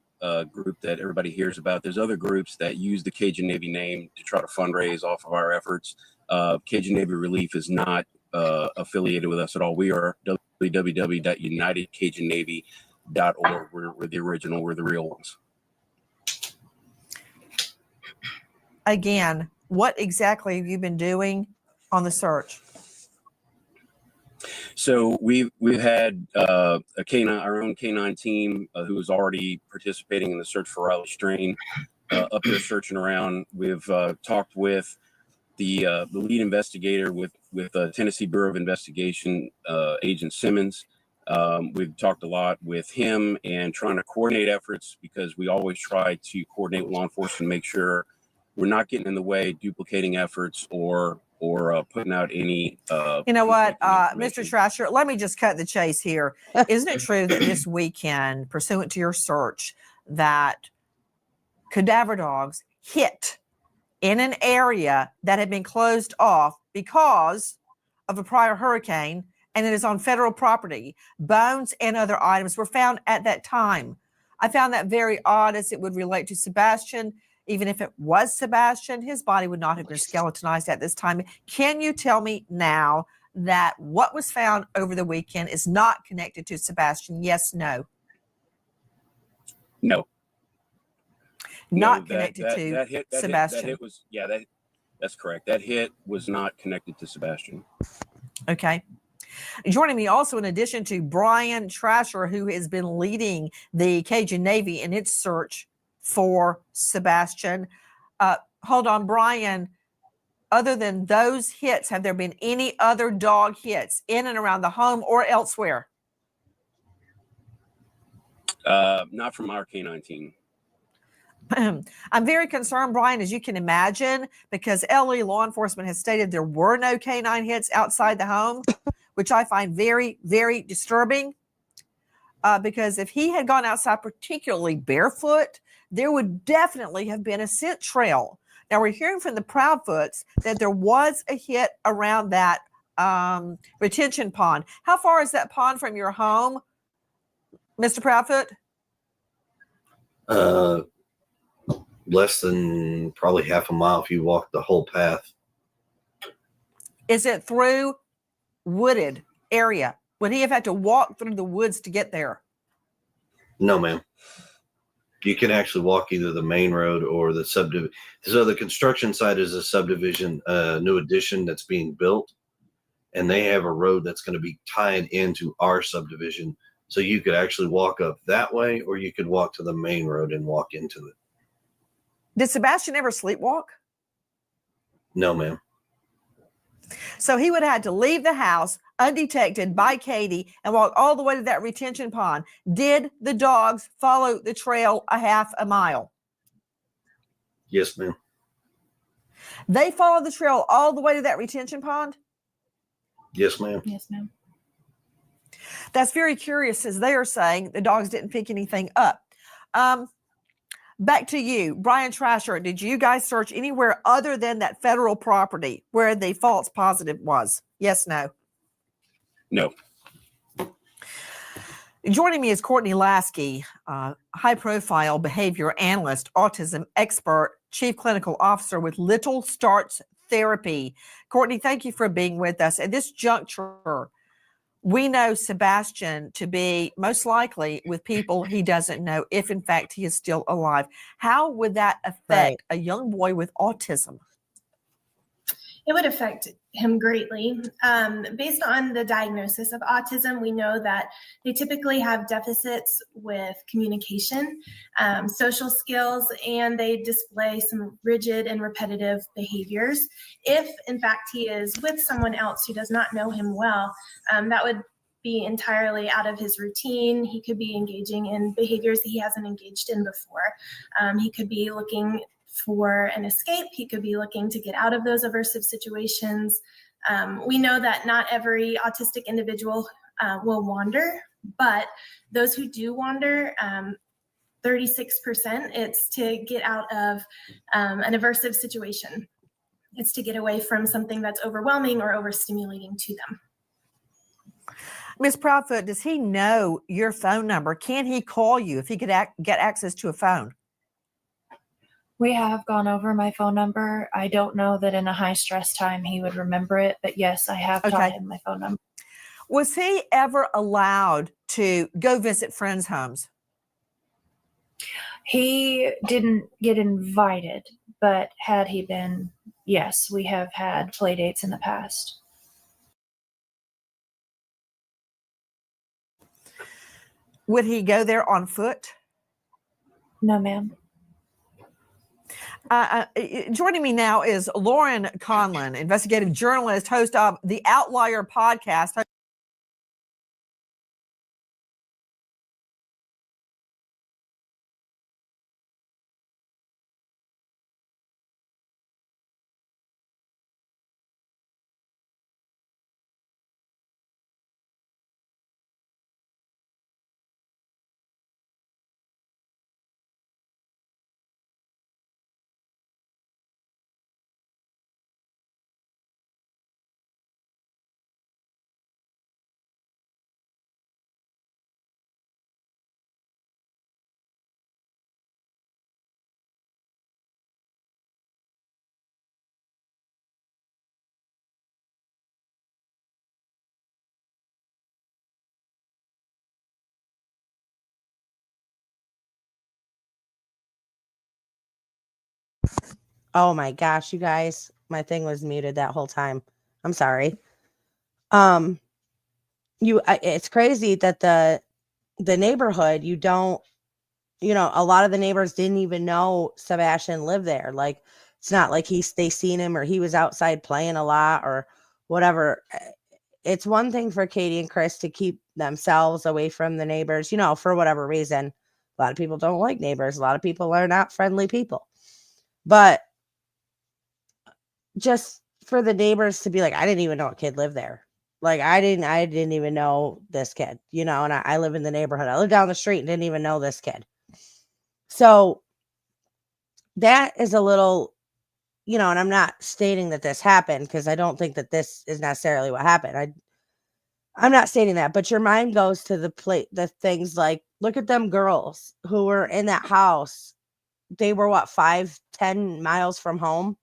S5: group that everybody hears about. There's other groups that use the Cajun Navy name to try to fundraise off of our efforts. Cajun Navy Relief is not affiliated with us at all. We are www.unitedcajunnavy.org. We're the original. We're the real ones.
S2: Again, what exactly have you been doing on the search?
S5: So we've had a canine, our own canine team who is already participating in the search for Riley Strain up there searching around. We've talked with the lead investigator with Tennessee Bureau of Investigation, Agent Simmons. We've talked a lot with him and trying to coordinate efforts, because we always try to coordinate with law enforcement and make sure we're not getting in the way, duplicating efforts, or putting out any.
S2: You know what, Mr. Trasher, let me just cut the chase here. Isn't it true that this weekend, pursuant to your search, that cadaver dogs hit in an area that had been closed off because of a prior hurricane, and it is on federal property? Bones and other items were found at that time. I found that very odd, as it would relate to Sebastian. Even if it was Sebastian, his body would not have been skeletonized at this time. Can you tell me now that what was found over the weekend is not connected to Sebastian? Yes, no?
S5: No.
S2: Not connected to Sebastian.
S5: That's correct. That hit was not connected to Sebastian.
S2: Okay. Joining me also, in addition to Brian Trasher, who has been leading the Cajun Navy in its search for Sebastian. Hold on, Brian. Other than those hits, have there been any other dog hits in and around the home or elsewhere?
S5: Not from our canine team.
S2: I'm very concerned, Brian, as you can imagine, because LE law enforcement has stated there were no canine hits outside the home, which I find very, very disturbing. Because if he had gone outside, particularly barefoot, there would definitely have been a scent trail. Now, we're hearing from the Proudfoots that there was a hit around that retention pond. How far is that pond from your home, Mr. Proudfoot?
S4: Less than probably half a mile if you walk the whole path.
S2: Is it through wooded area? Would he have had to walk through the woods to get there?
S4: No, ma'am. You can actually walk either the main road or the subdivision. So the construction site is a subdivision, new addition that's being built, and they have a road that's going to be tied into our subdivision. So you could actually walk up that way, or you could walk to the main road and walk into it.
S2: Did Sebastian ever sleepwalk?
S4: No, ma'am.
S2: So he would have had to leave the house undetected by Katie and walk all the way to that retention pond. Did the dogs follow the trail a half a mile?
S4: Yes, ma'am.
S2: They followed the trail all the way to that retention pond?
S4: Yes, ma'am.
S3: Yes, ma'am.
S2: That's very curious, as they are saying the dogs didn't pick anything up. Back to you, Brian Trasher. Did you guys search anywhere other than that federal property where the false positive was? Yes, no?
S5: No.
S2: Joining me is Courtney Lasky, high-profile behavior analyst, autism expert, chief clinical officer with Little Starts Therapy. Courtney, thank you for being with us. At this juncture, we know Sebastian to be most likely with people he doesn't know, if in fact he is still alive. How would that affect a young boy with autism?
S7: It would affect him greatly. Based on the diagnosis of autism, we know that they typically have deficits with communication, social skills, and they display some rigid and repetitive behaviors. If, in fact, he is with someone else who does not know him well, that would be entirely out of his routine. He could be engaging in behaviors that he hasn't engaged in before. He could be looking for an escape. He could be looking to get out of those aversive situations. We know that not every autistic individual will wander, but those who do wander, 36%, it's to get out of an aversive situation. It's to get away from something that's overwhelming or overstimulating to them.
S2: Ms. Proudfoot, does he know your phone number? Can he call you if he could get access to a phone?
S3: We have gone over my phone number. I don't know that in a high stress time he would remember it, but yes, I have taught him my phone number.
S2: Was he ever allowed to go visit friends' homes?
S3: He didn't get invited, but had he been, yes, we have had play dates in the past.
S2: Would he go there on foot?
S3: No, ma'am.
S2: Joining me now is Lauren Conlon, investigative journalist, host of the Outlier podcast.
S1: Oh my gosh, you guys, my thing was muted that whole time. I'm sorry. It's crazy that the neighborhood, a lot of the neighbors didn't even know Sebastian lived there. Like, it's not like they seen him or he was outside playing a lot or whatever. It's one thing for Katie and Chris to keep themselves away from the neighbors, for whatever reason. A lot of people don't like neighbors. A lot of people are not friendly people. But just for the neighbors to be like, I didn't even know a kid lived there. Like, I didn't even know this kid, and I live in the neighborhood. I live down the street and didn't even know this kid. So that is a little, and I'm not stating that this happened because I don't think that this is necessarily what happened. I'm not stating that, but your mind goes to the things like, look at them girls who were in that house. They were 5-10 miles from home,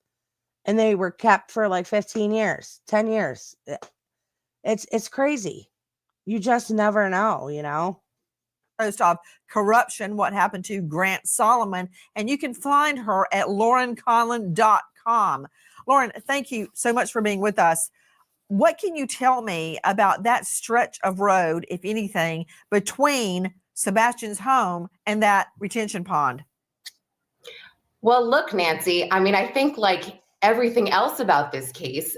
S1: and they were kept for like 15 years, 10 years. It's crazy. You just never know,
S2: Host of Corruption, What Happened to Grant Solomon, and you can find her at laurenconlon.com. Lauren, thank you so much for being with us. What can you tell me about that stretch of road, if anything, between Sebastian's home and that retention pond?
S8: Well, look, Nancy, I think like everything else about this case,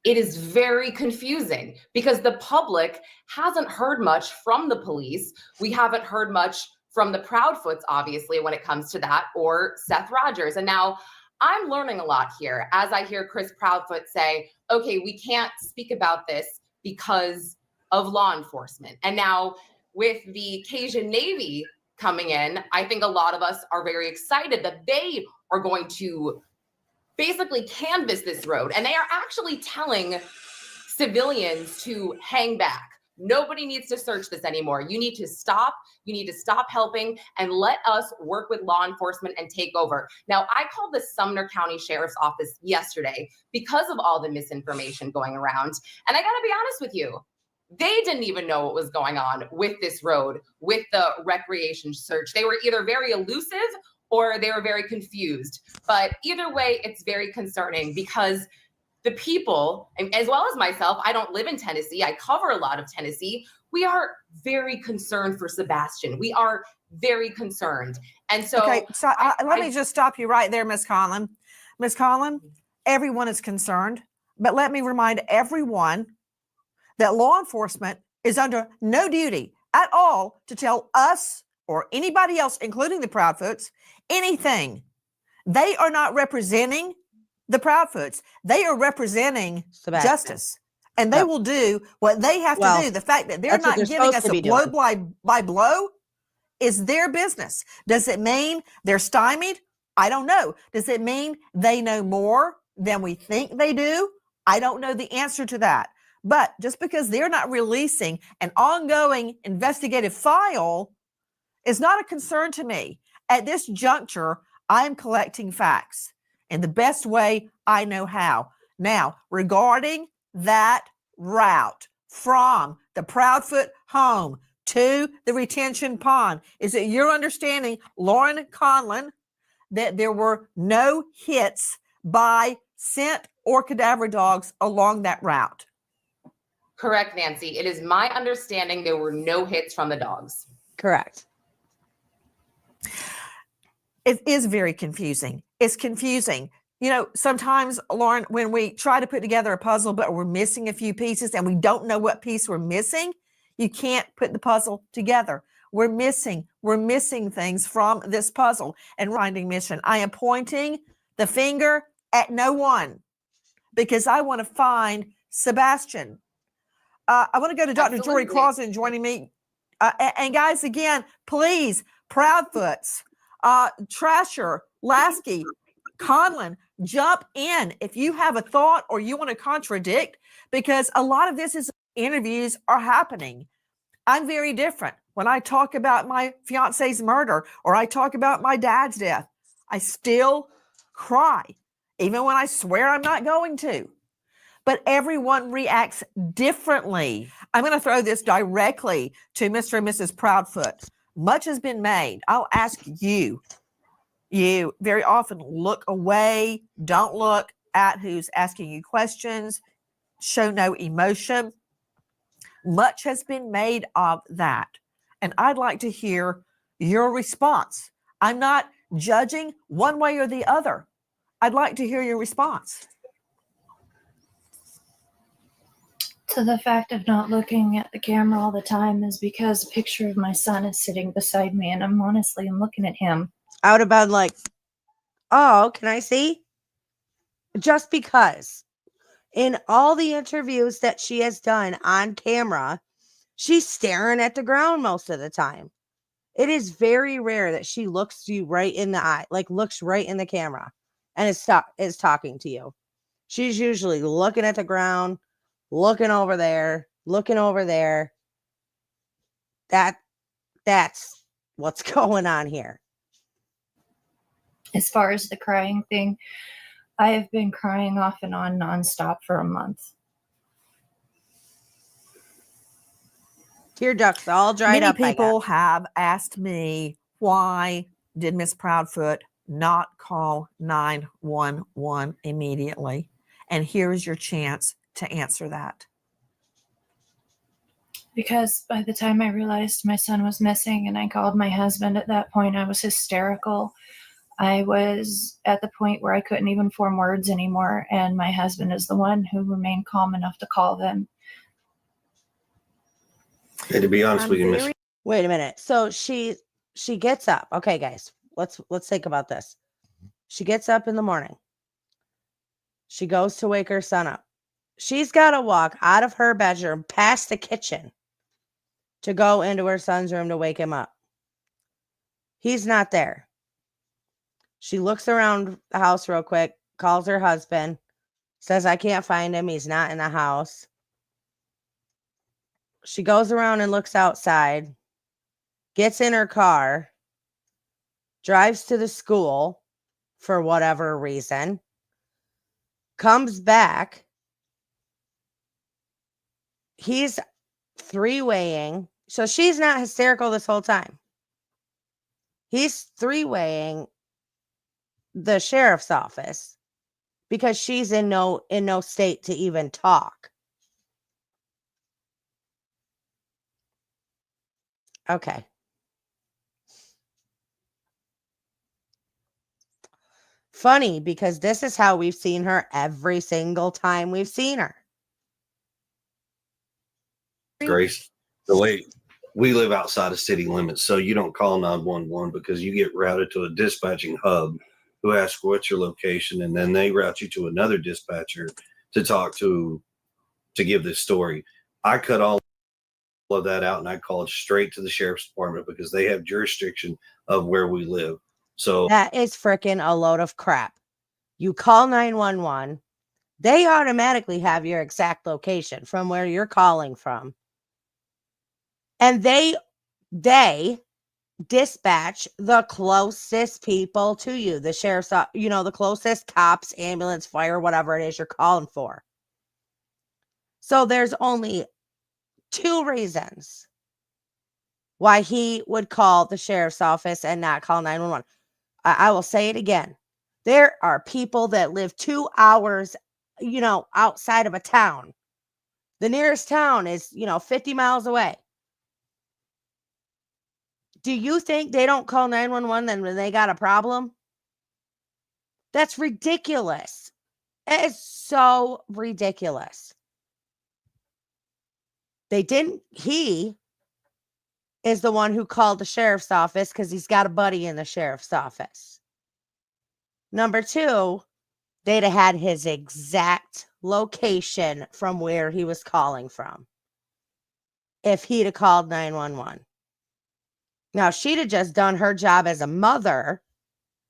S8: it is very confusing because the public hasn't heard much from the police. We haven't heard much from the Proudfoots, obviously, when it comes to that, or Seth Rogers. And now I'm learning a lot here as I hear Chris Proudfoot say, okay, we can't speak about this because of law enforcement. And now with the Cajun Navy coming in, I think a lot of us are very excited that they are going to basically canvass this road. And they are actually telling civilians to hang back. Nobody needs to search this anymore. You need to stop. You need to stop helping and let us work with law enforcement and take over. Now, I called the Sumner County Sheriff's Office yesterday because of all the misinformation going around. And I got to be honest with you, they didn't even know what was going on with this road, with the recreation search. They were either very elusive or they were very confused. But either way, it's very concerning because the people, and as well as myself, I don't live in Tennessee. I cover a lot of Tennessee. We are very concerned for Sebastian. We are very concerned. And so,
S2: okay, so let me just stop you right there, Ms. Conlon. Ms. Conlon, everyone is concerned, but let me remind everyone that law enforcement is under no duty at all to tell us or anybody else, including the Proudfoots, anything. They are not representing the Proudfoots. They are representing
S1: Sebastian.
S2: justice. And they will do what they have to do. The fact that they're
S1: that's what
S2: not
S1: they're
S2: giving
S1: supposed
S2: us
S1: to
S2: a
S1: be
S2: blow
S1: doing.
S2: by blow is their business. Does it mean they're stymied? I don't know. Does it mean they know more than we think they do? I don't know the answer to that. But just because they're not releasing an ongoing investigative file is not a concern to me. At this juncture, I'm collecting facts in the best way I know how. Now, regarding that route from the Proudfoot home to the retention pond, is it your understanding, Lauren Conlon, that there were no hits by scent or cadaver dogs along that route?
S8: correct, Nancy. It is my understanding there were no hits from the dogs.
S1: Correct.
S2: It is very confusing. It's confusing. You know, sometimes, Lauren, when we try to put together a puzzle, but we're missing a few pieces and we don't know what piece we're missing, you can't put the puzzle together. We're missing things from this puzzle and finding mission. I am pointing the finger at no one because I want to find Sebastian. I want to go to Dr. Jory
S8: Absolutely.
S2: Clausen joining me. And guys, again, please, Proudfoots, Trasher, Lasky, Conlon, jump in if you have a thought or you want to contradict, because a lot of this is interviews are happening. I'm very different. When I talk about my fiance's murder or I talk about my dad's death, I still cry, even when I swear I'm not going to. But everyone reacts differently. I'm going to throw this directly to Mr. and Mrs. Proudfoot. Much has been made. I'll ask you. You very often look away, don't look at who's asking you questions, show no emotion. Much has been made of that. And I'd like to hear your response. I'm not judging one way or the other. I'd like to hear your response.
S3: To the fact of not looking at the camera all the time is because a picture of my son is sitting beside me, and I'm looking at him.
S1: I would have been like, oh, can I see? Just because in all the interviews that she has done on camera, she's staring at the ground most of the time. It is very rare that she looks you right in the eye, like looks right in the camera and is talking to you. She's usually looking at the ground, looking over there. That's what's going on here.
S3: As far as the crying thing, I have been crying off and on nonstop for a month.
S1: Tear ducts all dried up.
S2: Many people have asked me, why did Miss Proudfoot not call 911 immediately? And here's your chance to answer that.
S3: Because by the time I realized my son was missing and I called my husband, at that point I was hysterical. I was at the point where I couldn't even form words anymore. And my husband is the one who remained calm enough to call them.
S4: Hey, to be honest with you, Miss,
S1: Wait a minute. So she gets up. Okay, guys, let's think about this. She gets up in the morning. She goes to wake her son up. She's got to walk out of her bedroom past the kitchen to go into her son's room to wake him up. He's not there. She looks around the house real quick, calls her husband, says, I can't find him. He's not in the house. She goes around and looks outside, gets in her car, drives to the school for whatever reason, comes back. He's three-waying. So she's not hysterical this whole time. He's three-waying the sheriff's office because she's in no state to even talk. Okay. Funny, because this is how we've seen her every single time we've seen her.
S4: Grace, the way we live outside of city limits, so you don't call 911 because you get routed to a dispatching hub who asks what's your location, and then they route you to another dispatcher to talk to give this story. I cut all of that out and I called straight to the sheriff's department because they have jurisdiction of where we live. So
S1: that is freaking a load of crap. You call 911, they automatically have your exact location from where you're calling from. And they dispatch the closest people to you, the sheriff's, the closest cops, ambulance, fire, whatever it is you're calling for. So there's only two reasons why he would call the sheriff's office and not call 911. I will say it again. There are people that live 2 hours, outside of a town. The nearest town is, 50 miles away. Do you think they don't call 911 then when they got a problem? That's ridiculous. It is so ridiculous. They didn't. He is the one who called the sheriff's office because he's got a buddy in the sheriff's office. Number two, they'd have had his exact location from where he was calling from if he'd have called 911. Now, she'd have just done her job as a mother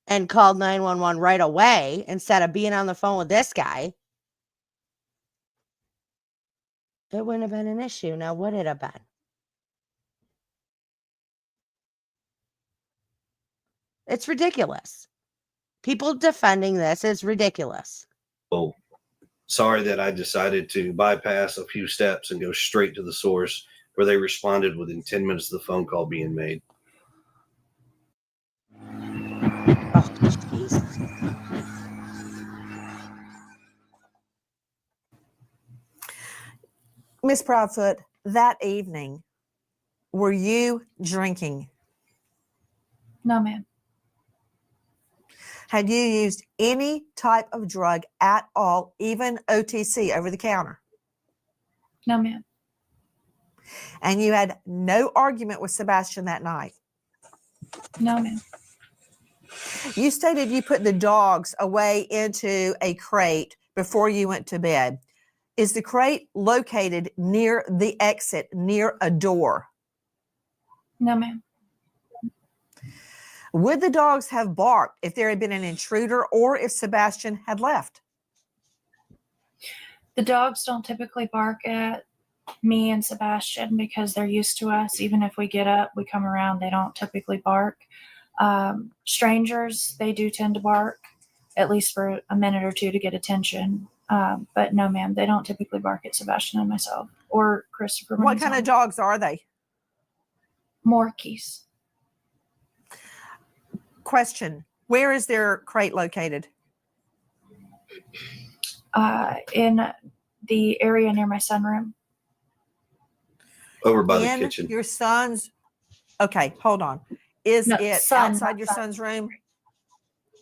S1: and called 911 right away instead of being on the phone with this guy. It wouldn't have been an issue. Now, would it have been? It's ridiculous. People defending this is ridiculous.
S4: Oh, sorry that I decided to bypass a few steps and go straight to the source where they responded within 10 minutes of the phone call being made.
S1: Oh, jeez.
S2: Miss Proudfoot, that evening, were you drinking?
S3: No, ma'am.
S2: Had you used any type of drug at all, even OTC, over the counter?
S3: No, ma'am.
S2: And you had no argument with Sebastian that night?
S3: No, ma'am.
S2: You stated you put the dogs away into a crate before you went to bed. Is the crate located near the exit, near a door?
S3: No, ma'am.
S2: Would the dogs have barked if there had been an intruder or if Sebastian had left?
S3: The dogs don't typically bark at me and Sebastian because they're used to us. Even if we get up, we come around, they don't typically bark. Strangers, they do tend to bark, at least for a minute or two to get attention. But no, ma'am, they don't typically bark at Sebastian and myself or Christopher.
S2: What kind of dogs are they?
S3: Morkies.
S2: Question, where is their crate located?
S3: In the area near my sunroom.
S4: Over by
S2: In
S4: the kitchen.
S2: your son's, okay, hold on. Is it outside your son's room?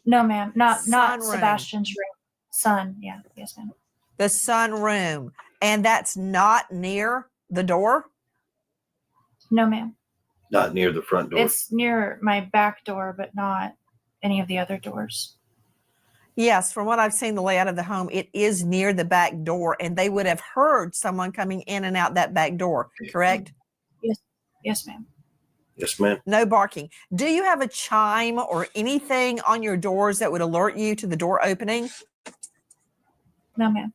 S3: No, ma'am, not
S2: Sunroom.
S3: Sebastian's room. Son, yeah, yes, ma'am.
S2: The sunroom. And that's not near the door?
S3: No, ma'am.
S4: Not near the front door.
S3: It's near my back door, but not any of the other doors.
S2: Yes, from what I've seen, the layout of the home, it is near the back door, and they would have heard someone coming in and out that back door, correct?
S3: Yes, ma'am.
S4: Yes, ma'am.
S2: No barking. Do you have a chime or anything on your doors that would alert you to the door opening?
S3: No, ma'am.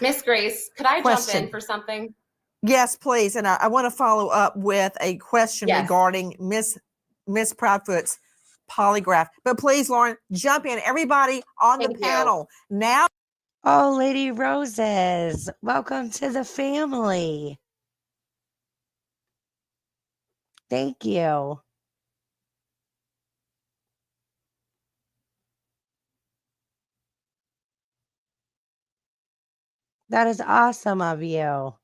S8: Miss Grace, could I jump
S2: Question.
S8: in for something?
S2: Yes, please. And I want to follow up with a question
S8: Yes.
S2: regarding Miss Proudfoot's polygraph. But please, Lauren, jump in. Everybody on
S8: Thank
S2: the
S8: you.
S2: panel now.
S1: Oh, Lady Roses, welcome to the family. Thank you. That is awesome of you.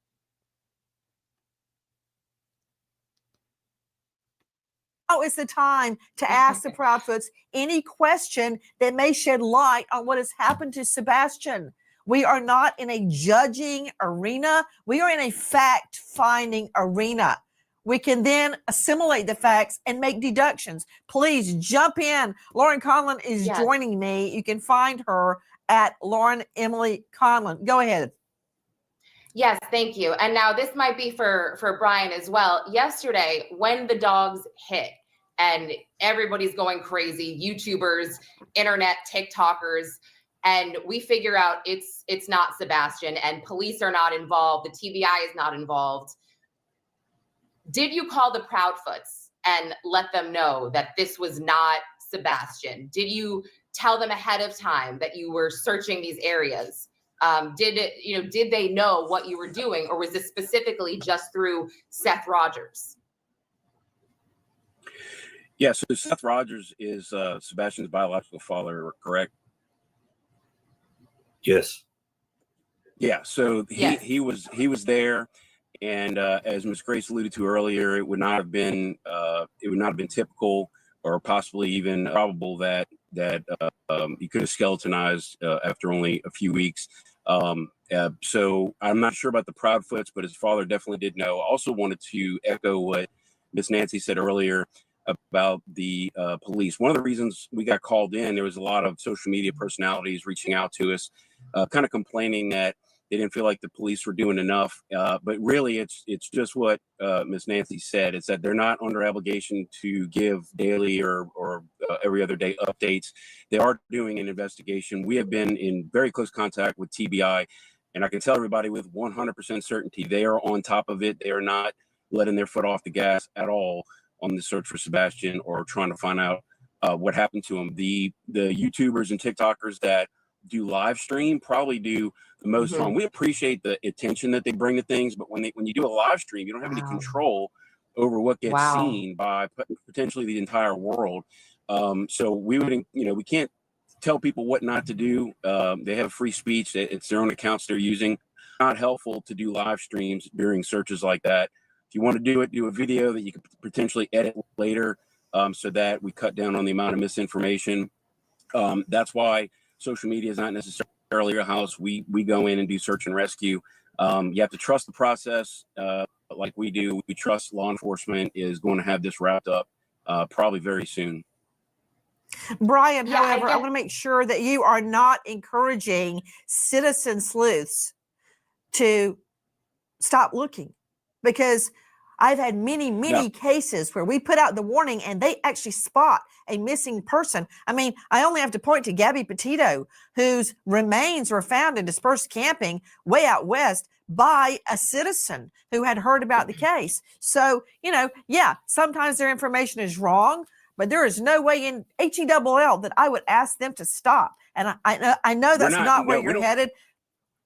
S2: Now is the time to ask the Proudfoots any question that may shed light on what has happened to Sebastian. We are not in a judging arena. We are in a fact-finding arena. We can then assimilate the facts and make deductions. Please jump in. Lauren Conlon is
S8: Yes.
S2: joining me. You can find her at Lauren Emily Conlon. Go ahead.
S8: Yes, thank you. And now this might be for Brian as well. Yesterday, when the dogs hit and everybody's going crazy, YouTubers, internet, TikTokers, and we figure out it's not Sebastian and police are not involved, the TBI is not involved. Did you call the Proudfoots and let them know that this was not Sebastian? Did you tell them ahead of time that you were searching these areas? Did they know what you were doing, or was this specifically just through Seth Rogers?
S5: Yeah, so Seth Rogers is Sebastian's biological father, correct?
S4: Yes.
S5: Yeah, so
S8: Yes.
S5: he was there, and as Ms. Grace alluded to earlier, it would not have been typical or possibly even probable that he could have skeletonized after only a few weeks. So I'm not sure about the Proudfoots, but his father definitely did know. I also wanted to echo what Miss Nancy said earlier about the police. One of the reasons we got called in, there was a lot of social media personalities reaching out to us, kind of complaining that they didn't feel like the police were doing enough. But really, it's just what Miss Nancy said. It's that they're not under obligation to give daily or every other day updates. They are doing an investigation. We have been in very close contact with TBI, and I can tell everybody with 100% certainty, they are on top of it. They are not letting their foot off the gas at all on the search for Sebastian or trying to find out what happened to him. The YouTubers and TikTokers that do live stream probably do the most harm. We appreciate the attention that they bring to things, but when you do a live stream, you don't have any control over what gets seen by potentially the entire world. So we can't tell people what not to do. They have free speech. It's their own accounts they're using. Not helpful to do live streams during searches like that. If you want to do it, do a video that you could potentially edit later, so that we cut down on the amount of misinformation. That's why social media is not necessarily your house. We go in and do search and rescue. You have to trust the process, like we do. We trust law enforcement is going to have this wrapped up probably very soon.
S2: Brian,
S8: Yeah,
S2: however, I want to make sure that you are not encouraging citizen sleuths to stop looking, because I've had many cases where we put out the warning and they actually spot a missing person. I mean, I only have to point to Gabby Petito, whose remains were found in dispersed camping way out west by a citizen who had heard about the case. So, sometimes their information is wrong, but there is no way in HELL that I would ask them to stop. And I know that's not where you're headed.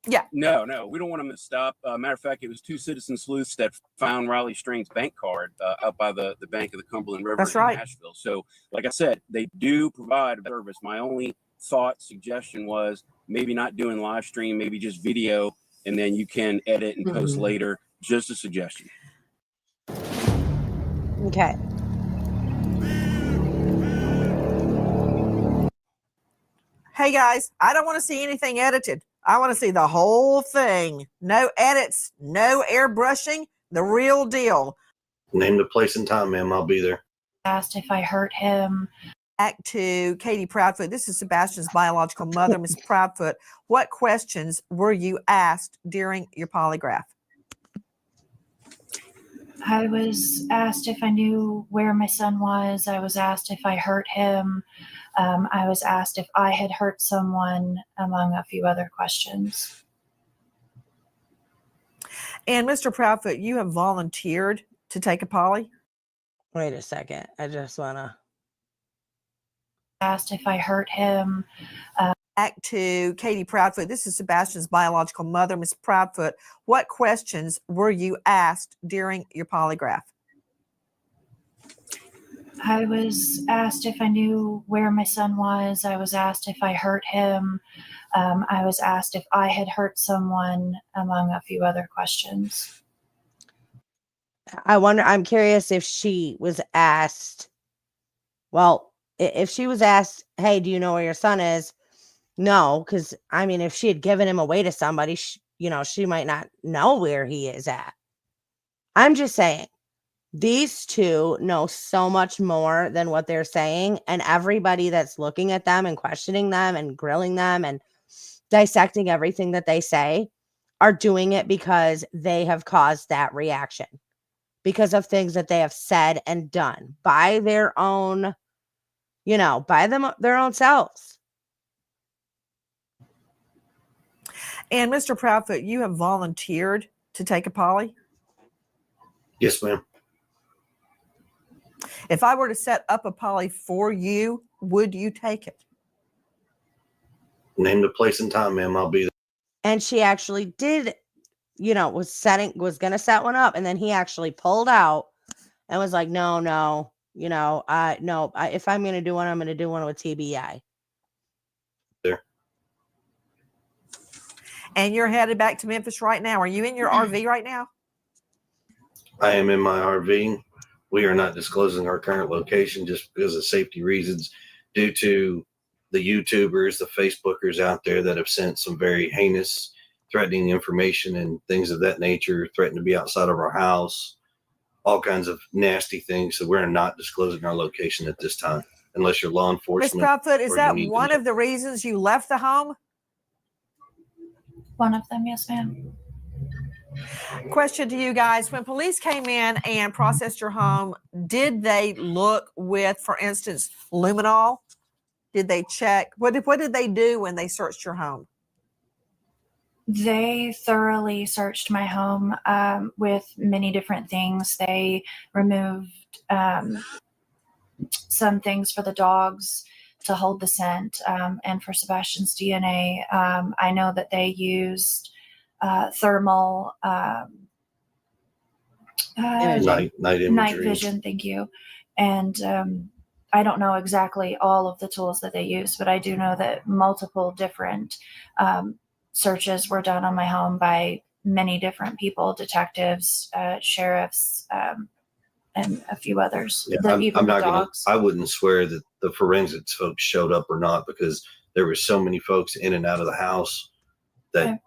S2: Yeah.
S5: No, we don't want them to stop. Matter of fact, it was two citizen sleuths that found Riley Strain's bank card out by the bank of the Cumberland River in Nashville. So, like I said, they do provide a service. My only suggestion was maybe not doing live stream, maybe just video, and then you can edit and post later. Just a suggestion.
S1: Okay.
S2: Hey guys, I don't want to see anything edited. I want to see the whole thing. No edits, no airbrushing, the real deal.
S4: Name the place and time, ma'am. I'll be there.
S3: Asked if I hurt him.
S2: Back to Katie Proudfoot. This is Sebastian's biological mother, Miss Proudfoot. What questions were you asked during your polygraph?
S3: I was asked if I knew where my son was. I was asked if I hurt him. I was asked if I had hurt someone, among a few other questions.
S2: And Mr. Proudfoot, you have volunteered to take a poly?
S1: Wait a second. I just want to.
S3: Asked if I hurt him.
S2: Back to Katie Proudfoot. This is Sebastian's biological mother, Miss Proudfoot. What questions were you asked during your polygraph?
S3: I was asked if I knew where my son was. I was asked if I hurt him. I was asked if I had hurt someone, among a few other questions.
S1: I'm curious if she was asked, well, if she was asked, hey, do you know where your son is? No, because I mean, if she had given him away to somebody, she might not know where he is at. I'm just saying, these two know so much more than what they're saying, and everybody that's looking at them and questioning them and grilling them and dissecting everything that they say are doing it because they have caused that reaction, because of things that they have said and done by their own, their own selves.
S2: And Mr. Proudfoot, you have volunteered to take a poly?
S4: Yes, ma'am.
S2: If I were to set up a poly for you, would you take it?
S4: Name the place and time, ma'am. I'll be there.
S1: And she actually did, was going to set one up. And then he actually pulled out and was like, no, if I'm going to do one, I'm going to do one with TBI.
S4: There.
S2: And you're headed back to Memphis right now. Are you in your RV right now?
S4: I am in my RV. We are not disclosing our current location just because of safety reasons, due to the YouTubers, the Facebookers out there that have sent some very heinous, threatening information and things of that nature, threatened to be outside of our house, all kinds of nasty things. So we're not disclosing our location at this time, unless you're law
S2: Ms.
S4: enforcement.
S2: Proudfoot, is
S4: or
S2: that
S4: you need to
S2: one
S4: know.
S2: of the reasons you left the home?
S3: One of them, yes, ma'am.
S2: Question to you guys. When police came in and processed your home, did they look with, for instance, luminol? Did they check? What did they do when they searched your home?
S3: They thoroughly searched my home with many different things. They removed some things for the dogs to hold the scent, and for Sebastian's DNA. I know that they used thermal
S4: night imagery.
S3: night vision. Thank you. And I don't know exactly all of the tools that they use, but I do know that multiple different searches were done on my home by many different people, detectives, sheriffs, and a few others.
S4: Yeah,
S3: Even the dogs.
S4: I wouldn't swear that the forensics folks showed up or not, because there were so many folks in and out of the house that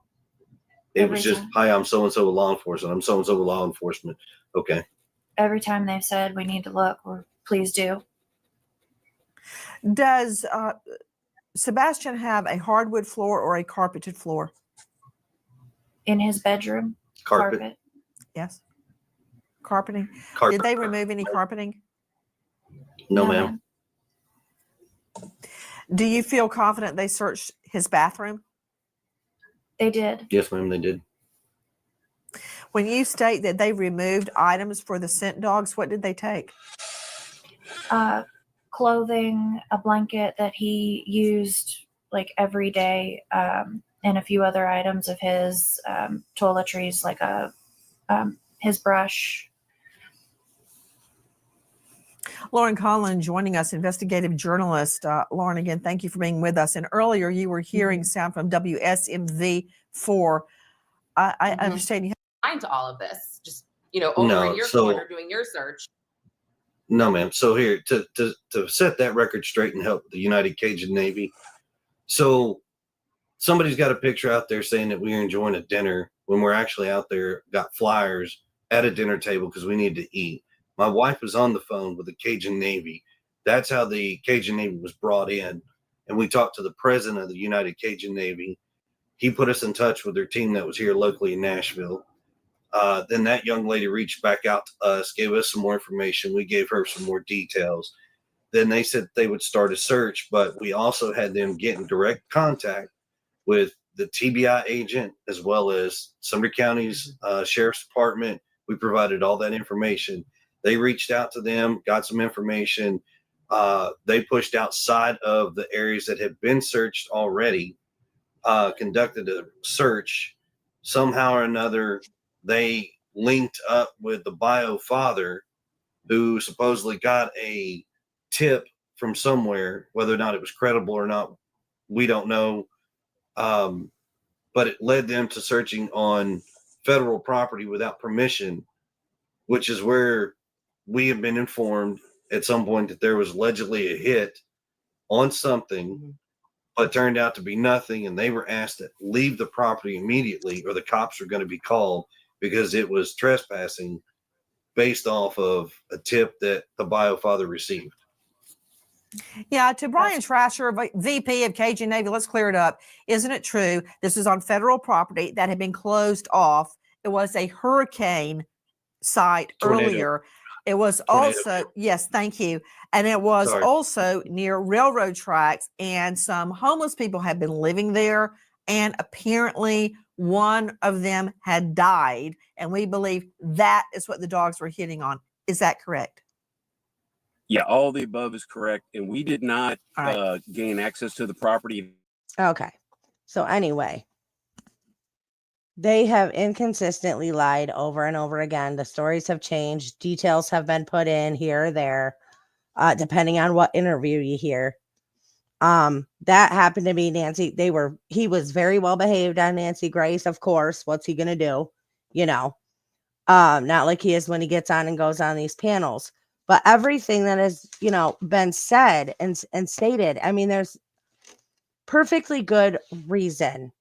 S4: it was just, hi, I'm so-and-so with law enforcement. I'm so-and-so with law enforcement. Okay.
S3: Every time they've said we need to look, or please do.
S2: Does Sebastian have a hardwood floor or a carpeted floor?
S3: In his bedroom,
S4: Carpet.
S2: Yes. Carpeting.
S4: Carpet.
S2: Did they remove any carpeting?
S4: No, ma'am.
S2: Do you feel confident they searched his bathroom?
S3: They did.
S4: Yes, ma'am, they did.
S2: When you state that they removed items for the scent dogs, what did they take?
S3: Clothing, a blanket that he used like every day, and a few other items of his, toiletries, like his brush.
S2: Lauren Conlon joining us, investigative journalist. Lauren, again, thank you for being with us. And earlier you were hearing sound from WSMV4. I understand you
S8: Into all of this, just over in your corner doing your search.
S4: No, ma'am. So here, to set that record straight and help the United Cajun Navy. So somebody's got a picture out there saying that we're enjoying a dinner when we're actually out there, got flyers at a dinner table because we need to eat. My wife was on the phone with the Cajun Navy That's how the Cajun Navy was brought in. And we talked to the president of the United Cajun Navy. He put us in touch with their team that was here locally in Nashville. Then that young lady reached back out to us, gave us some more information. We gave her some more details. Then they said they would start a search, but we also had them get in direct contact with the TBI agent as well as Sumter County's Sheriff's Department. We provided all that information. They reached out to them, got some information. They pushed outside of the areas that had been searched already, conducted a search. Somehow or another, they linked up with the bio father, who supposedly got a tip from somewhere. Whether or not it was credible or not, we don't know. But it led them to searching on federal property without permission, which is where we have been informed at some point that there was allegedly a hit on something, but turned out to be nothing. And they were asked to leave the property immediately, or the cops were going to be called because it was trespassing based off of a tip that the bio father received.
S2: Yeah, to Brian Trasher, VP of Cajun Navy, let's clear it up. Isn't it true this is on federal property that had been closed off? It was a hurricane site earlier. It was also, yes, thank you. And it was also near railroad tracks, and some homeless people had been living there, and apparently one of them had died. And we believe that is what the dogs were hitting on. Is that correct?
S5: Yeah, all the above is correct. And we did not gain access to the property.
S1: Okay. So anyway, they have inconsistently lied over and over again. The stories have changed. Details have been put in here or there, depending on what interview you hear. That happened to be Nancy. He was very well behaved on Nancy Grace, of course. What's he gonna do? You know, not like he is when he gets on and goes on these panels. But everything that has, been said and stated, I mean, there's perfectly good reason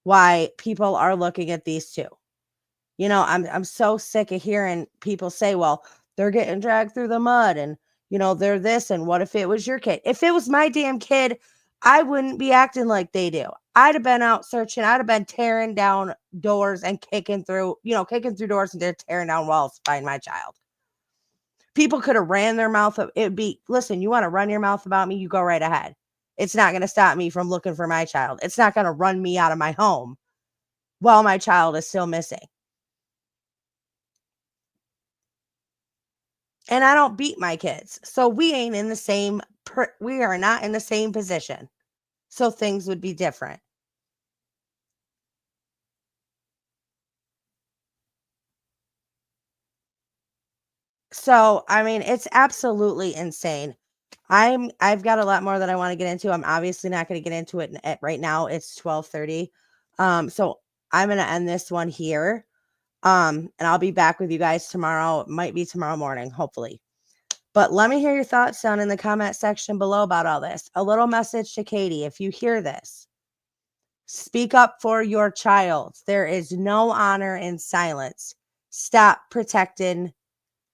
S1: why people are looking at these two. I'm so sick of hearing people say, well, they're getting dragged through the mud and, they're this. And what if it was your kid? If it was my damn kid, I wouldn't be acting like they do. I'd have been out searching. I'd have been tearing down doors and kicking through doors and they're tearing down walls to find my child. People could have ran their mouth. Listen, you want to run your mouth about me? You go right ahead. It's not going to stop me from looking for my child. It's not going to run me out of my home while my child is still missing. And I don't beat my kids. So we are not in the same position. So things would be different. So, I mean, it's absolutely insane. I've got a lot more that I want to get into. I'm obviously not going to get into it right now. It's 12:30. So I'm going to end this one here. And I'll be back with you guys tomorrow. It might be tomorrow morning, hopefully. But let me hear your thoughts down in the comment section below about all this. A little message to Katie. If you hear this, speak up for your child. There is no honor in silence. Stop protecting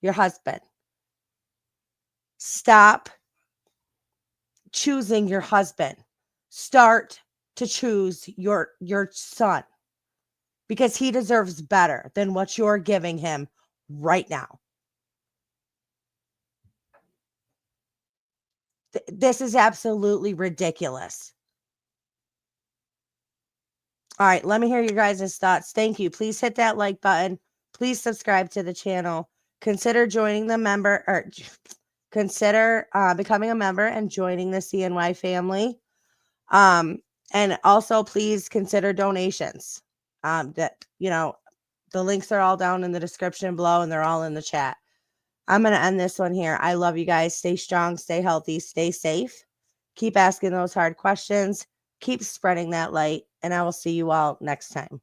S1: your husband. Stop choosing your husband. Start to choose your son, because he deserves better than what you're giving him right now. This is absolutely ridiculous. All right, let me hear your guys' thoughts. Thank you. Please hit that like button. Please subscribe to the channel. Consider joining the member, or consider becoming a member and joining the CNY family. And also please consider donations. The links are all down in the description below, and they're all in the chat. I'm going to end this one here. I love you guys. Stay strong, stay healthy, stay safe. Keep asking those hard questions. Keep spreading that light, and I will see you all next time.